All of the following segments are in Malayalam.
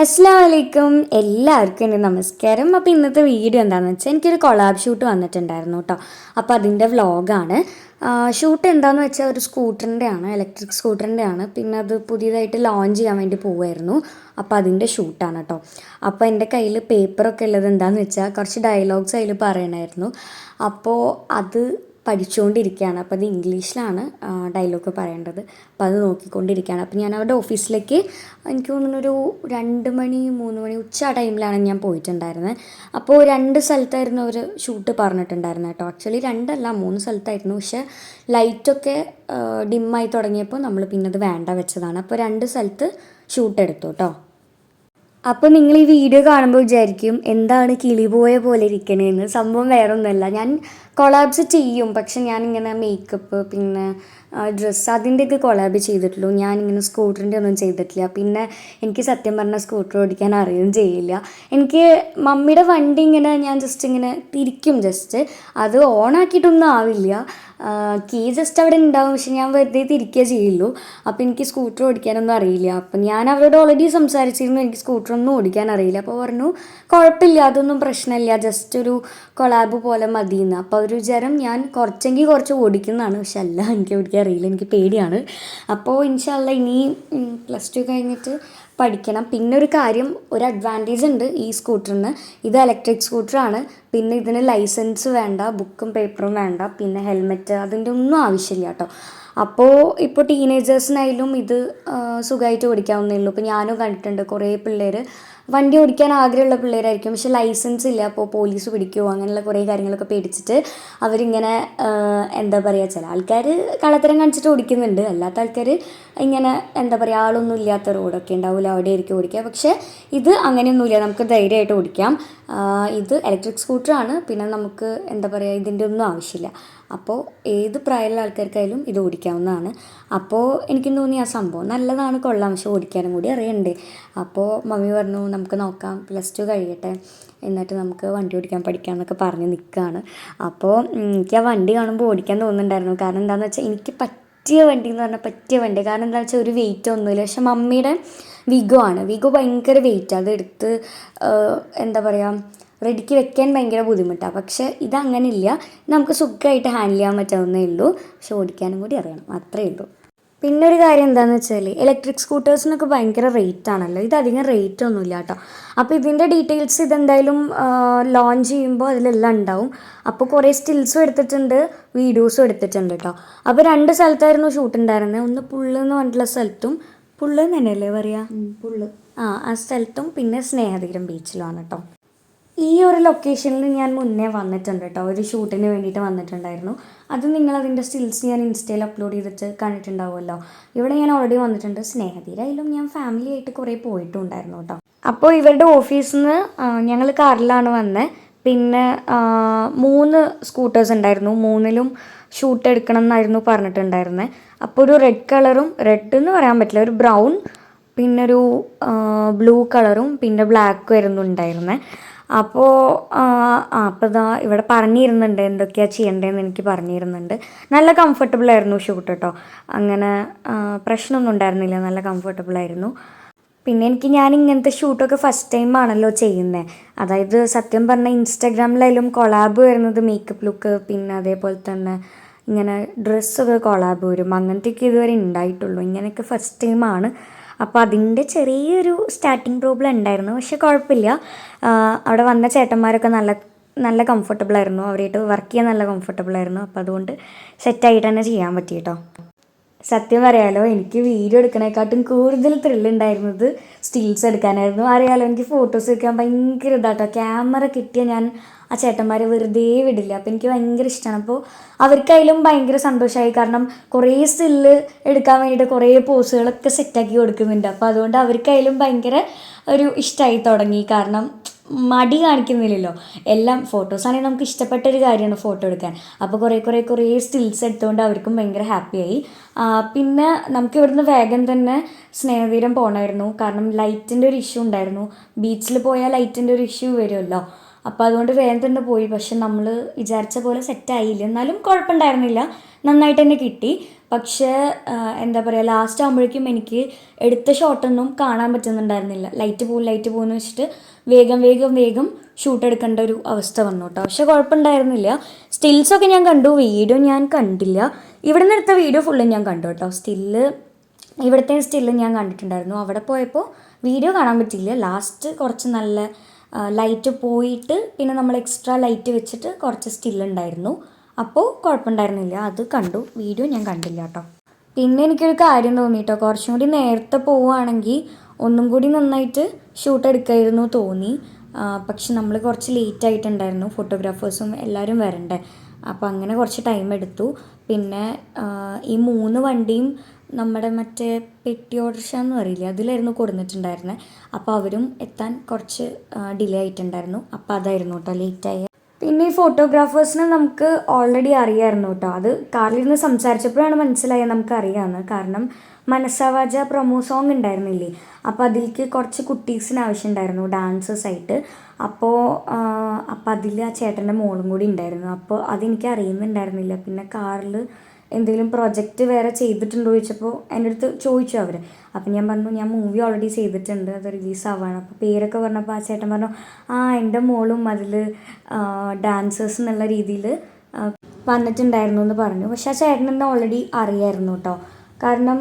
അസ്സലാമലൈക്കും എല്ലാവർക്കും എൻ്റെ നമസ്കാരം. അപ്പോൾ ഇന്നത്തെ വീഡിയോ എന്താണെന്ന് വെച്ചാൽ എനിക്കൊരു കൊളാബ് ഷൂട്ട് വന്നിട്ടുണ്ടായിരുന്നു കേട്ടോ. അപ്പോൾ അതിൻ്റെ വ്ളോഗാണ്. ഷൂട്ട് എന്താണെന്ന് വെച്ചാൽ ഒരു സ്കൂട്ടറിൻ്റെ ആണ്, ഇലക്ട്രിക് സ്കൂട്ടറിൻ്റെ ആണ്. പിന്നെ അത് പുതിയതായിട്ട് ലോഞ്ച് ചെയ്യാൻ വേണ്ടി പോവുമായിരുന്നു. അപ്പോൾ അതിൻ്റെ ഷൂട്ടാണ് കേട്ടോ. അപ്പോൾ എൻ്റെ കയ്യിൽ പേപ്പറൊക്കെ ഉള്ളത് എന്താണെന്ന് വെച്ചാൽ കുറച്ച് ഡയലോഗ്സ് അതിൽ പറയണമായിരുന്നു. അപ്പോൾ അത് പഠിച്ചുകൊണ്ടിരിക്കുകയാണ്. അപ്പോൾ അത് ഇംഗ്ലീഷിലാണ് ഡയലോഗ് പറയേണ്ടത്. അപ്പോൾ അത് നോക്കിക്കൊണ്ടിരിക്കുകയാണ്. അപ്പോൾ ഞാൻ അവരുടെ ഓഫീസിലേക്ക് എനിക്ക് തോന്നുന്നൊരു 2 മണി 3 മണി ഉച്ച ടൈമിലാണ് ഞാൻ പോയിട്ടുണ്ടായിരുന്നത്. അപ്പോൾ 2 സ്ഥലത്തായിരുന്നു അവർ ഷൂട്ട് പറഞ്ഞിട്ടുണ്ടായിരുന്നത് കേട്ടോ. ആക്ച്വലി 2 അല്ല 3 സ്ഥലത്തായിരുന്നു. പക്ഷേ ലൈറ്റൊക്കെ ഡിമ്മായി തുടങ്ങിയപ്പോൾ നമ്മൾ പിന്നെ അത് വേണ്ട വെച്ചതാണ്. അപ്പോൾ 2 സ്ഥലത്ത് ഷൂട്ട് എടുത്തു കേട്ടോ. അപ്പോൾ നിങ്ങൾ ഈ വീഡിയോ കാണുമ്പോൾ വിചാരിക്കും എന്താണ് കിളി പോയ പോലെ ഇരിക്കണേന്ന്. സംഭവം വേറെ ഒന്നുമല്ല, ഞാൻ കൊളാബ്സ് ചെയ്യും, പക്ഷെ ഞാനിങ്ങനെ മേക്കപ്പ് പിന്നെ ഡ്രസ്സ് അതിൻ്റെയൊക്കെ കൊളാബ് ചെയ്തിട്ടുള്ളൂ. ഞാനിങ്ങനെ സ്കൂട്ടറിൻ്റെ ഒന്നും ചെയ്തിട്ടില്ല. പിന്നെ എനിക്ക് സത്യം പറഞ്ഞാൽ സ്കൂട്ടർ ഓടിക്കാൻ അറിയുകയും ചെയ്യില്ല. എനിക്ക് മമ്മിയുടെ വണ്ടി ഇങ്ങനെ ഞാൻ ജസ്റ്റ് ഇങ്ങനെ തിരിക്കും, ജസ്റ്റ് അത് ഓണാക്കിയിട്ടൊന്നും ആവില്ല. കീ ജസ്റ്റ് അവിടെ ഉണ്ടാവും, പക്ഷെ ഞാൻ വെറുതെ തിരിക്കുക ചെയ്യുള്ളൂ. അപ്പോൾ എനിക്ക് സ്കൂട്ടർ ഓടിക്കാനൊന്നും അറിയില്ല. അപ്പം ഞാൻ അവരോട് ഓൾറെഡി സംസാരിച്ചിരുന്നു എനിക്ക് സ്കൂട്ടറൊന്നും ഓടിക്കാൻ അറിയില്ല. അപ്പോൾ പറഞ്ഞു കുഴപ്പമില്ല, അതൊന്നും പ്രശ്നമില്ല, ജസ്റ്റ് ഒരു കൊളാബ് പോലെ മതിയെന്ന്. അപ്പോൾ അവർ വിചാരം ഞാൻ കുറച്ചെങ്കിൽ കുറച്ച് ഓടിക്കുന്നതാണ്, പക്ഷെ അല്ല, എനിക്ക് ഓടിക്കാൻ അറിയില്ല, എനിക്ക് പേടിയാണ്. അപ്പോൾ ഇൻഷാ അല്ലാ ഇനി +2 കഴിഞ്ഞിട്ട് പഠിക്കണം. പിന്നെ ഒരു കാര്യം, ഒരു അഡ്വാൻറ്റേജ് ഉണ്ട് ഈ സ്കൂട്ടറിന്. ഇത് ഇലക്ട്രിക് സ്കൂട്ടറാണ്. പിന്നെ ഇതിന് ലൈസൻസ് വേണ്ട, ബുക്കും പേപ്പറും വേണ്ട, പിന്നെ ഹെൽമെറ്റ് അതിൻ്റെ ഒന്നും ആവശ്യമില്ല കേട്ടോ. അപ്പോൾ ഇപ്പോൾ ടീനേജേഴ്സിനായാലും ഇത് സുഖമായിട്ട് ഓടിക്കാവുന്നേ ഉള്ളൂ. ഇപ്പോൾ ഞാനും കണ്ടിട്ടുണ്ട് കുറേ പിള്ളേർ വണ്ടി ഓടിക്കാൻ ആഗ്രഹമുള്ള പിള്ളേരായിരിക്കും, പക്ഷെ ലൈസൻസ് ഇല്ല. അപ്പോൾ പോലീസ് പിടിക്കുമോ അങ്ങനെയുള്ള കുറേ കാര്യങ്ങളൊക്കെ പേടിച്ചിട്ട് അവരിങ്ങനെ എന്താ പറയുക, ചില ആൾക്കാർ കള്ളത്തരം കാണിച്ചിട്ട് ഓടിക്കുന്നുണ്ട്, അല്ലാത്ത ആൾക്കാർ ഇങ്ങനെ എന്താ പറയുക ആളൊന്നും ഇല്ലാത്ത റോഡൊക്കെ ഉണ്ടാവില്ല, അവിടെ ആയിരിക്കും ഓടിക്കുക. പക്ഷേ ഇത് അങ്ങനെയൊന്നുമില്ല, നമുക്ക് ധൈര്യമായിട്ട് ഓടിക്കാം. ഇത് ഇലക്ട്രിക് സ്കൂട്ടറാണ്. പിന്നെ നമുക്ക് എന്താ പറയുക ഇതിൻ്റെ ഒന്നും ആവശ്യമില്ല. അപ്പോൾ ഏത് പ്രായമുള്ള ആൾക്കാർക്കായാലും ഇത് ഓടിക്കാവുന്നതാണ്. അപ്പോൾ എനിക്കും തോന്നി ആ സംഭവം നല്ലതാണ്, കൊള്ളാം, പക്ഷെ ഓടിക്കാനും കൂടി അറിയണ്ടേ. അപ്പോൾ മമ്മി പറഞ്ഞു നമുക്ക് നോക്കാം, +2 കഴിയട്ടെ എന്നിട്ട് നമുക്ക് വണ്ടി ഓടിക്കാൻ പഠിക്കാം എന്നൊക്കെ പറഞ്ഞ് നിൽക്കുകയാണ്. അപ്പോൾ എനിക്ക് ആ വണ്ടി കാണുമ്പോൾ ഓടിക്കാൻ തോന്നുന്നുണ്ടായിരുന്നു. കാരണം എന്താണെന്ന് വെച്ചാൽ എനിക്ക് പറ്റിയ വണ്ടി എന്ന് പറഞ്ഞാൽ പറ്റിയ വണ്ടി. കാരണം എന്താണെന്ന് വെച്ചാൽ ഒരു വെയിറ്റ് ഒന്നുമില്ല. പക്ഷെ മമ്മിയുടെ വിഗോ ആണ്. വിഗോ ഭയങ്കര വെയിറ്റ്, അതെടുത്ത് എന്താ പറയുക റെഡിക്ക് വെക്കാൻ ഭയങ്കര ബുദ്ധിമുട്ടാണ്. പക്ഷേ ഇതങ്ങനെയില്ല, നമുക്ക് സുഖമായിട്ട് ഹാൻഡിൽ ചെയ്യാൻ പറ്റാവുന്നേ ഉള്ളൂ. പക്ഷെ ഓടിക്കാനും കൂടി അറിയണം, അത്രയേ ഉള്ളൂ. പിന്നെ ഒരു കാര്യം എന്താണെന്ന് വെച്ചാൽ ഇലക്ട്രിക് സ്കൂട്ടേഴ്സിനൊക്കെ ഭയങ്കര റേറ്റ് ആണല്ലോ, ഇതധികം റേറ്റ് ഒന്നുമില്ല കേട്ടോ. അപ്പോൾ ഇതിൻ്റെ ഡീറ്റെയിൽസ് ഇതെന്തായാലും ലോഞ്ച് ചെയ്യുമ്പോൾ അതിലെല്ലാം ഉണ്ടാവും. അപ്പോൾ കുറേ സ്റ്റിൽസും എടുത്തിട്ടുണ്ട്, വീഡിയോസും എടുത്തിട്ടുണ്ട് കേട്ടോ. അപ്പോൾ 2 സ്ഥലത്തായിരുന്നു ഷൂട്ട് ഉണ്ടായിരുന്നത്. ഒന്ന് പുള്ള് എന്ന് പറഞ്ഞിട്ടുള്ള സ്ഥലത്തും, പുള്ള് തന്നെയല്ലേ പറയുക, പുള്ള് ആ സ്ഥലത്തും, പിന്നെ സ്നേഹതീരം ബീച്ചിലുമാണ് കേട്ടോ. ഈ ഒരു ലൊക്കേഷനിൽ ഞാൻ മുന്നേ വന്നിട്ടുണ്ട് കേട്ടോ, ഒരു ഷൂട്ടിന് വേണ്ടിയിട്ട് വന്നിട്ടുണ്ടായിരുന്നു. അത് നിങ്ങളതിൻ്റെ സ്റ്റിൽസ് ഞാൻ ഇൻസ്റ്റയിൽ അപ്ലോഡ് ചെയ്തിട്ട് കണ്ടിട്ടുണ്ടാവുമല്ലോ. ഇവിടെ ഞാൻ ഓൾറെഡി വന്നിട്ടുണ്ട്. സ്നേഹതീരായാലും ഞാൻ ഫാമിലി ആയിട്ട് കുറേ പോയിട്ടുണ്ടായിരുന്നു കേട്ടോ. അപ്പോൾ ഇവരുടെ ഓഫീസിൽ നിന്ന് ഞങ്ങൾ കാറിലാണ് വന്നത്. പിന്നെ 3 സ്കൂട്ടേഴ്സ് ഉണ്ടായിരുന്നു, 3ലും ഷൂട്ട് എടുക്കണം എന്നായിരുന്നു പറഞ്ഞിട്ടുണ്ടായിരുന്നത്. അപ്പോൾ ഒരു റെഡ് കളറും, റെഡ് എന്ന് പറയാൻ പറ്റില്ല, ഒരു ബ്രൗൺ, പിന്നെ ഒരു ബ്ലൂ കളറും പിന്നെ ബ്ലാക്കും ആയിരുന്നു ഉണ്ടായിരുന്നത്. അപ്പോൾ അപ്പോൾ ഇതാ ഇവിടെ പറഞ്ഞിരുന്നുണ്ട് എന്തൊക്കെയാണ് ചെയ്യേണ്ടതെന്ന് എനിക്ക് പറഞ്ഞിരുന്നുണ്ട്. നല്ല കംഫർട്ടബിൾ ആയിരുന്നു ഷൂട്ട് കേട്ടോ. അങ്ങനെ പ്രശ്നമൊന്നും ഉണ്ടായിരുന്നില്ല, നല്ല കംഫർട്ടബിൾ ആയിരുന്നു. പിന്നെ ഞാൻ ഇങ്ങനത്തെ ഷൂട്ടൊക്കെ ഫസ്റ്റ് ടൈം ആണല്ലോ ചെയ്യുന്നത്. അതായത് സത്യം പറഞ്ഞാൽ ഇൻസ്റ്റാഗ്രാമിലായാലും കൊളാബ് വരുന്നത് മേക്കപ്പ് ലുക്ക്, പിന്നെ അതേപോലെ തന്നെ ഇങ്ങനെ ഡ്രസ്സൊക്കെ കൊളാബ് വരും, അങ്ങനത്തെയൊക്കെ ഇതുവരെ ഉണ്ടായിട്ടുള്ളൂ. ഇങ്ങനെയൊക്കെ ഫസ്റ്റ് ടൈമാണ്. അപ്പോൾ അതിൻ്റെ ചെറിയൊരു സ്റ്റാർട്ടിങ് പ്രോബ്ലം ഉണ്ടായിരുന്നു, പക്ഷെ കുഴപ്പമില്ല. അവിടെ വന്ന ചേട്ടന്മാരൊക്കെ നല്ല നല്ല കംഫർട്ടബിളായിരുന്നു, അവരായിട്ട് വർക്ക് ചെയ്യാൻ നല്ല കംഫർട്ടബിളായിരുന്നു. അപ്പോൾ അതുകൊണ്ട് സെറ്റായിട്ട് തന്നെ ചെയ്യാൻ പറ്റി കേട്ടോ. സത്യം പറയാലോ, എനിക്ക് വീഡിയോ എടുക്കണേക്കാട്ടും കൂടുതൽ ത്രില്ലുണ്ടായിരുന്നത് സ്റ്റിൽസ് എടുക്കാനായിരുന്നു. അറിയാലോ, എനിക്ക് ഫോട്ടോസ് എടുക്കാൻ ഭയങ്കര ഇതാട്ടോ. ക്യാമറ കിട്ടിയ ഞാൻ ആ ചേട്ടന്മാരെ വെറുതെ വിടില്ല. അപ്പോൾ എനിക്ക് ഭയങ്കര ഇഷ്ടമാണ്. അപ്പോൾ അവർക്കായാലും ഭയങ്കര സന്തോഷമായി, കാരണം കുറേ സ്റ്റില്ല് എടുക്കാൻ വേണ്ടിയിട്ട് കുറേ പോസുകളൊക്കെ സെറ്റാക്കി കൊടുക്കുന്നുണ്ട്. അപ്പോൾ അതുകൊണ്ട് അവർക്കായാലും ഭയങ്കര ഒരു ഇഷ്ടമായി തുടങ്ങി. കാരണം മടി കാണിക്കുന്നില്ലല്ലോ, എല്ലാം ഫോട്ടോസാണെങ്കിൽ നമുക്ക് ഇഷ്ടപ്പെട്ടൊരു കാര്യമാണ് ഫോട്ടോ എടുക്കാൻ. അപ്പോൾ കുറേ സ്റ്റിൽസ് എടുത്തുകൊണ്ട് അവർക്കും ഭയങ്കര ഹാപ്പിയായി. പിന്നെ നമുക്ക് ഇവിടുന്ന് വേഗം തന്നെ സ്നേഹതീരം പോകണമായിരുന്നു, കാരണം ലൈറ്റിൻ്റെ ഒരു ഇഷ്യൂ ഉണ്ടായിരുന്നു. ബീച്ചിൽ പോയാൽ ലൈറ്റിൻ്റെ ഒരു ഇഷ്യൂ വരുമല്ലോ. അപ്പോൾ അതുകൊണ്ട് വേഗം തന്നെ പോയി. പക്ഷെ നമ്മൾ വിചാരിച്ച പോലെ സെറ്റായില്ല, എന്നാലും കുഴപ്പമുണ്ടായിരുന്നില്ല, നന്നായിട്ട് തന്നെ കിട്ടി. പക്ഷേ എന്താ പറയുക, ലാസ്റ്റ് ആകുമ്പോഴേക്കും എനിക്ക് എടുത്ത ഷോട്ടൊന്നും കാണാൻ പറ്റുന്നുണ്ടായിരുന്നില്ല. ലൈറ്റ് പോകുമെന്ന് വെച്ചിട്ട് വേഗം ഷൂട്ട് എടുക്കേണ്ട ഒരു അവസ്ഥ വന്നു കേട്ടോ. പക്ഷെ കുഴപ്പമുണ്ടായിരുന്നില്ല. സ്റ്റിൽസൊക്കെ ഞാൻ കണ്ടു, വീഡിയോ ഞാൻ കണ്ടില്ല. ഇവിടെ നിന്ന് എടുത്ത വീഡിയോ ഫുള്ളും ഞാൻ കണ്ടു കേട്ടോ. ഇവിടുത്തെ സ്റ്റില്ല് ഞാൻ കണ്ടിട്ടുണ്ടായിരുന്നു. അവിടെ പോയപ്പോൾ വീഡിയോ കാണാൻ പറ്റിയില്ല. ലാസ്റ്റ് കുറച്ച് നല്ല ലൈറ്റ് പോയിട്ട് പിന്നെ നമ്മൾ എക്സ്ട്രാ ലൈറ്റ് വെച്ചിട്ട് കുറച്ച് സ്റ്റില്ലുണ്ടായിരുന്നു. അപ്പോൾ കുഴപ്പമുണ്ടായിരുന്നില്ല, അത് കണ്ടു. വീഡിയോ ഞാൻ കണ്ടില്ല കേട്ടോ. പിന്നെ എനിക്കൊരു കാര്യം തോന്നി കേട്ടോ, കുറച്ചും കൂടി നേരത്തെ പോവുകയാണെങ്കിൽ ഒന്നും കൂടി നന്നായിട്ട് ഷൂട്ട് എടുക്കായിരുന്നു തോന്നി. പക്ഷെ നമ്മൾ കുറച്ച് ലേറ്റ് ആയിട്ടുണ്ടായിരുന്നു, ഫോട്ടോഗ്രാഫേഴ്സും എല്ലാവരും വരണ്ടേ. അപ്പോൾ അങ്ങനെ കുറച്ച് ടൈം എടുത്തു. പിന്നെ ഈ 3 വണ്ടിയും നമ്മുടെ മറ്റേ പെട്ടി ഓട്ടോറിക്ഷ എന്ന് പറയില്ലേ, അതിലായിരുന്നു കൊടുത്തിട്ടുണ്ടായിരുന്നത്. അപ്പോൾ അവരും എത്താൻ കുറച്ച് ഡിലേ ആയിട്ടുണ്ടായിരുന്നു. അപ്പോൾ അതായിരുന്നു കേട്ടോ ലേറ്റായി. പിന്നെ ഈ ഫോട്ടോഗ്രാഫേഴ്സിനെ നമുക്ക് ഓൾറെഡി അറിയാമായിരുന്നു കേട്ടോ. അത് കാറിലിരുന്ന് സംസാരിച്ചപ്പോഴാണ് മനസ്സിലായത് നമുക്ക് അറിയാമെന്ന്. കാരണം മനസ്സാവാജ പ്രൊമോ സോങ് ഉണ്ടായിരുന്നില്ലേ, അപ്പോൾ അതിലേക്ക് കുറച്ച് കുട്ടീസിന് ആവശ്യമുണ്ടായിരുന്നു ഡാൻസേഴ്സ് ആയിട്ട്. അപ്പോൾ അതിൽ ആ ചേട്ടൻ്റെ മോളും കൂടി ഉണ്ടായിരുന്നു. അപ്പോൾ അതെനിക്ക് അറിയുന്നുണ്ടായിരുന്നില്ല. പിന്നെ കാറിൽ എന്തെങ്കിലും പ്രൊജക്റ്റ് വേറെ ചെയ്തിട്ടുണ്ടോ ചോദിച്ചപ്പോൾ എൻ്റെ അടുത്ത് ചോദിച്ചു അവർ. അപ്പം ഞാൻ പറഞ്ഞു ഞാൻ മൂവി ഓൾറെഡി ചെയ്തിട്ടുണ്ട്, അത് റിലീസാവാണ്. അപ്പോൾ പേരൊക്കെ പറഞ്ഞപ്പോൾ ആ ചേട്ടൻ പറഞ്ഞു എൻ്റെ മോളും അതിൽ ഡാൻസേഴ്സ് എന്നുള്ള രീതിയിൽ വന്നിട്ടുണ്ടായിരുന്നു എന്ന് പറഞ്ഞു. പക്ഷെ ആ ചേട്ടനെന്നെ ഓൾറെഡി അറിയായിരുന്നു കേട്ടോ. കാരണം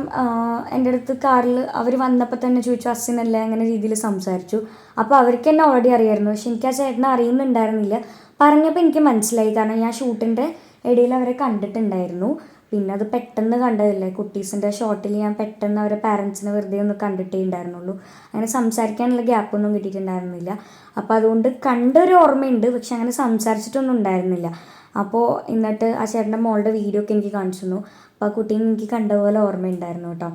എൻ്റെ അടുത്ത് കാറിൽ അവർ വന്നപ്പോൾ തന്നെ ചോദിച്ചു അസിനല്ലേ, അങ്ങനെ രീതിയിൽ സംസാരിച്ചു. അപ്പോൾ അവർക്ക് തന്നെ ഓൾറെഡി അറിയായിരുന്നു. പക്ഷെ എനിക്ക് ആ ചേട്ടനെ അറിയുന്നുണ്ടായിരുന്നില്ല. പറഞ്ഞപ്പോൾ എനിക്ക് മനസ്സിലായി, കാരണം ഞാൻ ഷൂട്ടിൻ്റെ ഇടയിൽ അവരെ കണ്ടിട്ടുണ്ടായിരുന്നു. പിന്നെ അത് പെട്ടെന്ന് കണ്ടതല്ലേ, കുട്ടീസിൻ്റെ ഷോട്ടിൽ ഞാൻ പെട്ടെന്ന് അവരെ പാരൻസിനെ വെറുതെ ഒന്ന് കണ്ടിട്ടേ ഉണ്ടായിരുന്നുള്ളൂ. അങ്ങനെ സംസാരിക്കാനുള്ള ഗ്യാപ്പൊന്നും കിട്ടിയിട്ടുണ്ടായിരുന്നില്ല. അപ്പോൾ അതുകൊണ്ട് കണ്ടൊരു ഓർമ്മയുണ്ട്, പക്ഷെ അങ്ങനെ സംസാരിച്ചിട്ടൊന്നും ഉണ്ടായിരുന്നില്ല. അപ്പോൾ എന്നിട്ട് ആ ചേട്ടൻ്റെ മോളുടെ വീഡിയോ ഒക്കെ എനിക്ക് കാണിച്ചു തന്നു. അപ്പോൾ ആ കുട്ടീനെ എനിക്ക് കണ്ട പോലെ ഓർമ്മയുണ്ടായിരുന്നു കേട്ടോ.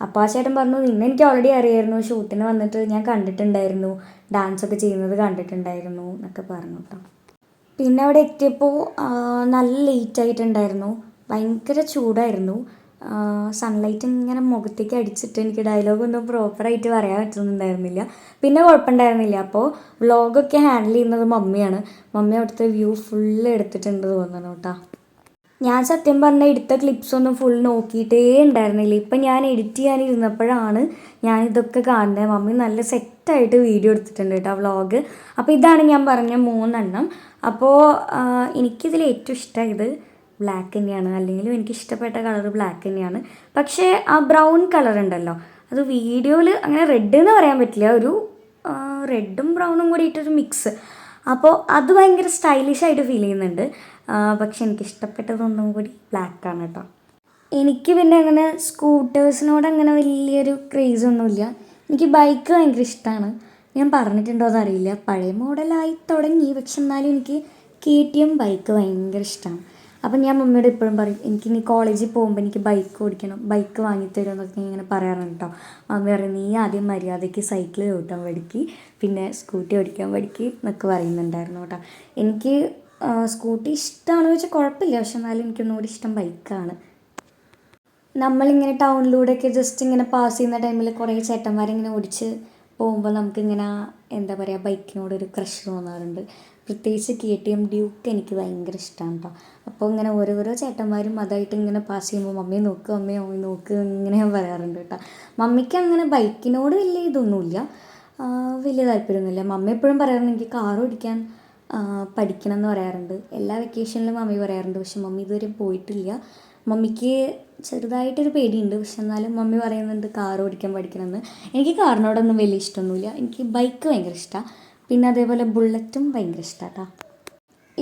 അപ്പോൾ ആ ചേട്ടൻ പറഞ്ഞു നിന്നെ എനിക്ക് ഓൾറെഡി അറിയായിരുന്നു, ഷൂട്ടിന് വന്നിട്ട് ഞാൻ കണ്ടിട്ടുണ്ടായിരുന്നു, ഡാൻസൊക്കെ ചെയ്യുന്നത് കണ്ടിട്ടുണ്ടായിരുന്നു എന്നൊക്കെ പറഞ്ഞു കേട്ടോ. പിന്നെ അവിടെ എത്തിയപ്പോൾ നല്ല ലേറ്റ് ആയിട്ടുണ്ടായിരുന്നു, ഭയങ്കര ചൂടായിരുന്നു. സൺലൈറ്റ് ഇങ്ങനെ മുഖത്തേക്ക് അടിച്ചിട്ട് എനിക്ക് ഡയലോഗൊന്നും പ്രോപ്പറായിട്ട് പറയാൻ പറ്റുന്നുണ്ടായിരുന്നില്ല. പിന്നെ കുഴപ്പമുണ്ടായിരുന്നില്ല. അപ്പോൾ വ്ളോഗൊക്കെ ഹാൻഡിൽ ചെയ്യുന്നത് മമ്മിയാണ്. മമ്മി അവിടുത്തെ വ്യൂ ഫുള്ള് എടുത്തിട്ടുണ്ട് തോന്നുന്നു കേട്ടോ. ഞാൻ സത്യം പറഞ്ഞാൽ എടുത്ത ക്ലിപ്സൊന്നും ഫുൾ നോക്കിയിട്ടേ ഉണ്ടായിരുന്നില്ല. ഇപ്പം ഞാൻ എഡിറ്റ് ചെയ്യാനിരുന്നപ്പോഴാണ് ഞാനിതൊക്കെ കാണുന്നത്. മമ്മി നല്ല സെറ്റായിട്ട് വീഡിയോ എടുത്തിട്ടുണ്ട് കേട്ടോ, വ്ളോഗ്. അപ്പോൾ ഇതാണ് ഞാൻ പറഞ്ഞ 3 എണ്ണം. അപ്പോൾ എനിക്കിതിൽ ഏറ്റവും ഇഷ്ടമായത് ബ്ലാക്ക് തന്നെയാണ്. അല്ലെങ്കിലും എനിക്ക് ഇഷ്ടപ്പെട്ട കളർ ബ്ലാക്ക് തന്നെയാണ്. പക്ഷേ ആ ബ്രൗൺ കളർ ഉണ്ടല്ലോ, അത് വീഡിയോയിൽ അങ്ങനെ റെഡ് എന്ന് പറയാൻ പറ്റില്ല, ഒരു റെഡും ബ്രൗണും കൂടിയിട്ടൊരു മിക്സ്. അപ്പോൾ അത് ഭയങ്കര സ്റ്റൈലിഷായിട്ട് ഫീൽ ചെയ്യുന്നുണ്ട്. പക്ഷെ എനിക്ക് ഇഷ്ടപ്പെട്ടതൊന്നും കൂടി ബ്ലാക്കാണ് കേട്ടോ. എനിക്ക് പിന്നെ അങ്ങനെ സ്കൂട്ടേഴ്സിനോട് അങ്ങനെ വലിയൊരു ക്രേസൊന്നുമില്ല. എനിക്ക് ബൈക്ക് ഭയങ്കര ഇഷ്ടമാണ്. ഞാൻ പറഞ്ഞിട്ടുണ്ടോ എന്നറിയില്ല, പഴയ മോഡലായി തുടങ്ങി. പക്ഷെ എന്നാലും എനിക്ക് KTM ബൈക്ക് ഭയങ്കര ഇഷ്ടമാണ്. അപ്പം ഞാൻ മമ്മിയോട് എപ്പോഴും പറയും എനിക്കിനി കോളേജിൽ പോകുമ്പോൾ എനിക്ക് ബൈക്ക് ഓടിക്കണം, ബൈക്ക് വാങ്ങിത്തരും എന്നൊക്കെ ഇങ്ങനെ പറയാറുണ്ട് കേട്ടോ. മമ്മി പറയും നീ ആദ്യം മര്യാദയ്ക്ക് സൈക്കിൾ ഓട്ടാൻ പഠിക്ക്, പിന്നെ സ്കൂട്ടി ഓടിക്കാൻ പഠിക്ക് എന്നൊക്കെ പറയുന്നുണ്ടായിരുന്നു കേട്ടോ. എനിക്ക് സ്കൂട്ടി ഇഷ്ടമാണെന്ന് വെച്ചാൽ കുഴപ്പമില്ല, പക്ഷെ എന്നാലും എനിക്കൊന്നുകൂടി ഇഷ്ടം ബൈക്കാണ്. നമ്മളിങ്ങനെ ടൗണിലൂടെയൊക്കെ ജസ്റ്റ് ഇങ്ങനെ പാസ് ചെയ്യുന്ന ടൈമിൽ കുറേ ചേട്ടന്മാരിങ്ങനെ ഓടിച്ച് പോകുമ്പോൾ നമുക്കിങ്ങനെ എന്താ പറയുക, ബൈക്കിനോടൊരു ക്രഷ് തോന്നാറുണ്ട്. പ്രത്യേകിച്ച് KTM ഡ്യൂക്ക് എനിക്ക് ഭയങ്കര ഇഷ്ടമാണ് കേട്ടോ. അപ്പോൾ ഇങ്ങനെ ഓരോരോ ചേട്ടന്മാരും അതായിട്ട് ഇങ്ങനെ പാസ് ചെയ്യുമ്പോൾ മമ്മി നോക്ക് ഇങ്ങനെ ഞാൻ പറയാറുണ്ട് കേട്ടോ. മമ്മിക്ക് അങ്ങനെ ബൈക്കിനോട് വലിയ ഇതൊന്നുമില്ല, വലിയ താല്പര്യമൊന്നുമില്ല. മമ്മി എപ്പോഴും പറയാറുണ്ട് എനിക്ക് കാർ ഓടിക്കാൻ പഠിക്കണം എന്ന് പറയാറുണ്ട്. എല്ലാ വെക്കേഷനിലും മമ്മി പറയാറുണ്ട്. പക്ഷെ മമ്മി ഇതുവരെ പോയിട്ടില്ല. മമ്മിക്ക് ചെറുതായിട്ടൊരു പേടിയുണ്ട്. പക്ഷെ എന്നാലും മമ്മി പറയുന്നുണ്ട് കാർ ഓടിക്കാൻ പഠിക്കണമെന്ന്. എനിക്ക് കാറിനോടൊന്നും വലിയ ഇഷ്ടമൊന്നുമില്ല, എനിക്ക് ബൈക്ക് ഭയങ്കര ഇഷ്ടമാണ്. പിന്നെ അതേപോലെ ബുള്ളറ്റും ഭയങ്കര ഇഷ്ടമാണ് കേട്ടോ.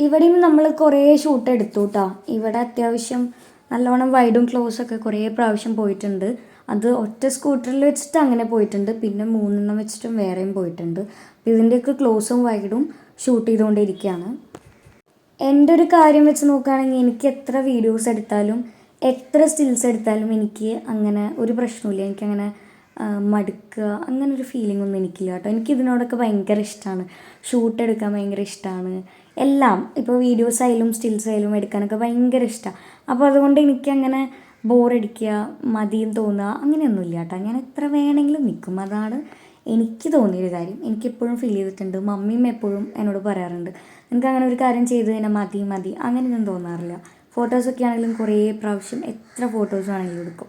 ഇവിടെയും നമ്മൾ കുറേ ഷൂട്ട് എടുത്തു കേട്ടോ. ഇവിടെ അത്യാവശ്യം നല്ലോണം വൈഡും ക്ലോസൊക്കെ കുറേ പ്രാവശ്യം പോയിട്ടുണ്ട്. അത് ഒറ്റ സ്കൂട്ടറിൽ വെച്ചിട്ട് അങ്ങനെ പോയിട്ടുണ്ട്, പിന്നെ 3 എണ്ണം വെച്ചിട്ടും വേറെയും പോയിട്ടുണ്ട്. അപ്പോൾ ഇതിൻ്റെയൊക്കെ ക്ലോസും വൈഡും ഷൂട്ട് ചെയ്തുകൊണ്ടിരിക്കുകയാണ്. എൻ്റെ ഒരു കാര്യം വെച്ച് നോക്കുകയാണെങ്കിൽ എനിക്ക് എത്ര വീഡിയോസ് എടുത്താലും എത്ര സ്റ്റിൽസ് എടുത്താലും എനിക്ക് അങ്ങനെ ഒരു പ്രശ്നമില്ല. എനിക്കങ്ങനെ മടുക്കുക അങ്ങനെ ഒരു ഫീലിംഗ് ഒന്നും എനിക്കില്ല കേട്ടോ. എനിക്കിതിനോടൊക്കെ ഭയങ്കര ഇഷ്ടമാണ്, ഷൂട്ട് എടുക്കാൻ ഭയങ്കര ഇഷ്ടമാണ്. എല്ലാം ഇപ്പോൾ വീഡിയോസ് ആയാലും സ്റ്റിൽസ് ആയാലും എടുക്കാനൊക്കെ ഭയങ്കര ഇഷ്ടമാണ്. അപ്പോൾ അതുകൊണ്ട് എനിക്കങ്ങനെ ബോറടിക്കുക, മതിയും തോന്നുക അങ്ങനെയൊന്നുമില്ല കേട്ടോ. ഞാൻ എത്ര വേണമെങ്കിലും നിൽക്കും, അതാണ് എനിക്ക് തോന്നിയൊരു കാര്യം. എനിക്കെപ്പോഴും ഫീൽ ചെയ്തിട്ടുണ്ട്. മമ്മിയും എപ്പോഴും എന്നോട് പറയാറുണ്ട് നിനക്ക് അങ്ങനെ ഒരു കാര്യം ചെയ്ത് കഴിഞ്ഞാൽ മതി അങ്ങനെയൊന്നും തോന്നാറില്ല. ഫോട്ടോസൊക്കെ ആണെങ്കിലും കുറേ പ്രാവശ്യം എത്ര ഫോട്ടോസ് ആണെങ്കിലും എടുക്കും.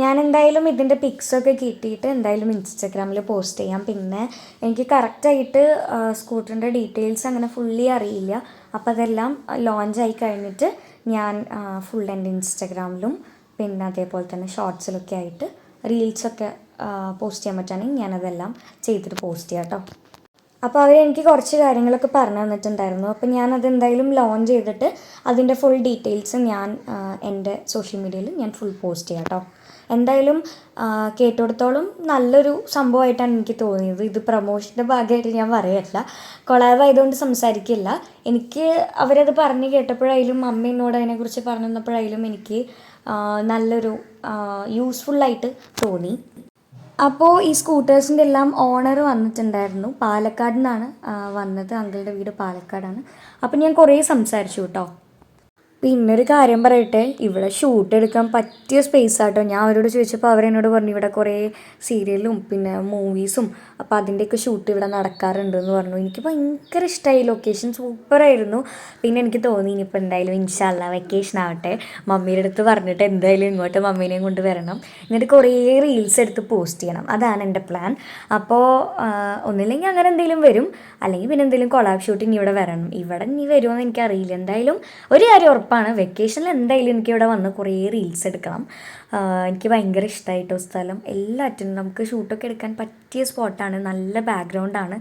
ഞാൻ എന്തായാലും ഇതിൻ്റെ പിക്സൊക്കെ കിട്ടിയിട്ട് എന്തായാലും ഇൻസ്റ്റഗ്രാമിൽ പോസ്റ്റ് ചെയ്യാം. പിന്നെ എനിക്ക് കറക്റ്റായിട്ട് സ്കൂട്ടറിൻ്റെ ഡീറ്റെയിൽസ് അങ്ങനെ ഫുള്ളി അറിയില്ല. അപ്പോൾ അതെല്ലാം ലോഞ്ചായി കഴിഞ്ഞിട്ട് ഞാൻ ഫുൾ എൻ്റെ ഇൻസ്റ്റഗ്രാമിലും പിന്നെ അതേപോലെ തന്നെ ഷോർട്സിലൊക്കെ ആയിട്ട് റീൽസൊക്കെ പോസ്റ്റ് ചെയ്യാൻ പറ്റുകയാണെങ്കിൽ ഞാനതെല്ലാം ചെയ്തിട്ട് പോസ്റ്റ് ചെയ്യാം കേട്ടോ. അപ്പോൾ അവരെനിക്ക് കുറച്ച് കാര്യങ്ങളൊക്കെ പറഞ്ഞു തന്നിട്ടുണ്ടായിരുന്നു. അപ്പോൾ ഞാനത് എന്തായാലും ലോഞ്ച് ചെയ്തിട്ട് അതിൻ്റെ ഫുൾ ഡീറ്റെയിൽസ് ഞാൻ എൻ്റെ സോഷ്യൽ മീഡിയയിൽ ഞാൻ ഫുൾ പോസ്റ്റ് ചെയ്യാം കേട്ടോ. എന്തായാലും കേട്ടിടത്തോളം നല്ലൊരു സംഭവമായിട്ടാണ് എനിക്ക് തോന്നിയത്. ഇത് പ്രൊമോഷൻ്റെ ഭാഗമായിട്ട് ഞാൻ പറയല്ല, കൊളാബ് ആയതുകൊണ്ട് സംസാരിക്കില്ല. എനിക്ക് അവരത് പറഞ്ഞ് കേട്ടപ്പോഴായാലും അമ്മ എന്നോട് അതിനെക്കുറിച്ച് പറഞ്ഞു തന്നപ്പോഴായാലും എനിക്ക് നല്ലൊരു യൂസ്ഫുള്ളായിട്ട് തോന്നി. അപ്പോൾ ഈ സ്കൂട്ടേഴ്സിൻ്റെ എല്ലാം ഓണർ വന്നിട്ടുണ്ടായിരുന്നു. പാലക്കാട് നിന്നാണ് വന്നത്. അങ്കിളുടെ വീട് പാലക്കാടാണ്. അപ്പോൾ ഞാൻ കുറേ സംസാരിച്ചു കേട്ടോ. പിന്നൊരു കാര്യം പറയട്ടെ, ഇവിടെ ഷൂട്ട് എടുക്കാൻ പറ്റിയ സ്പേസ് ആട്ടോ. ഞാൻ അവരോട് ചോദിച്ചപ്പോൾ അവരെന്നോട് പറഞ്ഞു ഇവിടെ കുറേ സീരിയലും പിന്നെ മൂവീസും അപ്പോൾ അതിൻ്റെയൊക്കെ ഷൂട്ട് ഇവിടെ നടക്കാറുണ്ട് എന്ന് പറഞ്ഞു. എനിക്ക് ഭയങ്കര ഇഷ്ടമായി, ലൊക്കേഷൻ സൂപ്പറായിരുന്നു. പിന്നെ എനിക്ക് തോന്നി ഇനിയിപ്പോൾ എന്തായാലും ഇൻഷാ അല്ലാ വെക്കേഷൻ ആവട്ടെ, മമ്മിയുടെ അടുത്ത് പറഞ്ഞിട്ട് എന്തായാലും ഇങ്ങോട്ട് മമ്മീനെയും കൊണ്ട് വരണം, എന്നിട്ട് കുറേ റീൽസ് എടുത്ത് പോസ്റ്റ് ചെയ്യണം. അതാണ് എൻ്റെ പ്ലാൻ. അപ്പോൾ ഒന്നില്ലെങ്കിൽ അങ്ങനെ എന്തെങ്കിലും വരും, അല്ലെങ്കിൽ പിന്നെ എന്തെങ്കിലും കൊളാബ് ഷൂട്ടിങ് ഇവിടെ വരണം. ഇവിടെ ഇനി വരുമോ എന്ന് എനിക്കറിയില്ല. എന്തായാലും ഒരു കാര്യം ഉറപ്പാണ്, വെക്കേഷനിൽ എന്തായാലും എനിക്കിവിടെ വന്ന് കുറേ റീൽസ് എടുക്കണം. എനിക്ക് ഭയങ്കര ഇഷ്ടമായിട്ടോ സ്ഥലം. എല്ലാറ്റിനും നമുക്ക് ഷൂട്ടൊക്കെ എടുക്കാൻ പറ്റിയ സ്പോട്ടാണ്. നല്ല ബാക്ക്ഗ്രൗണ്ടാണ്.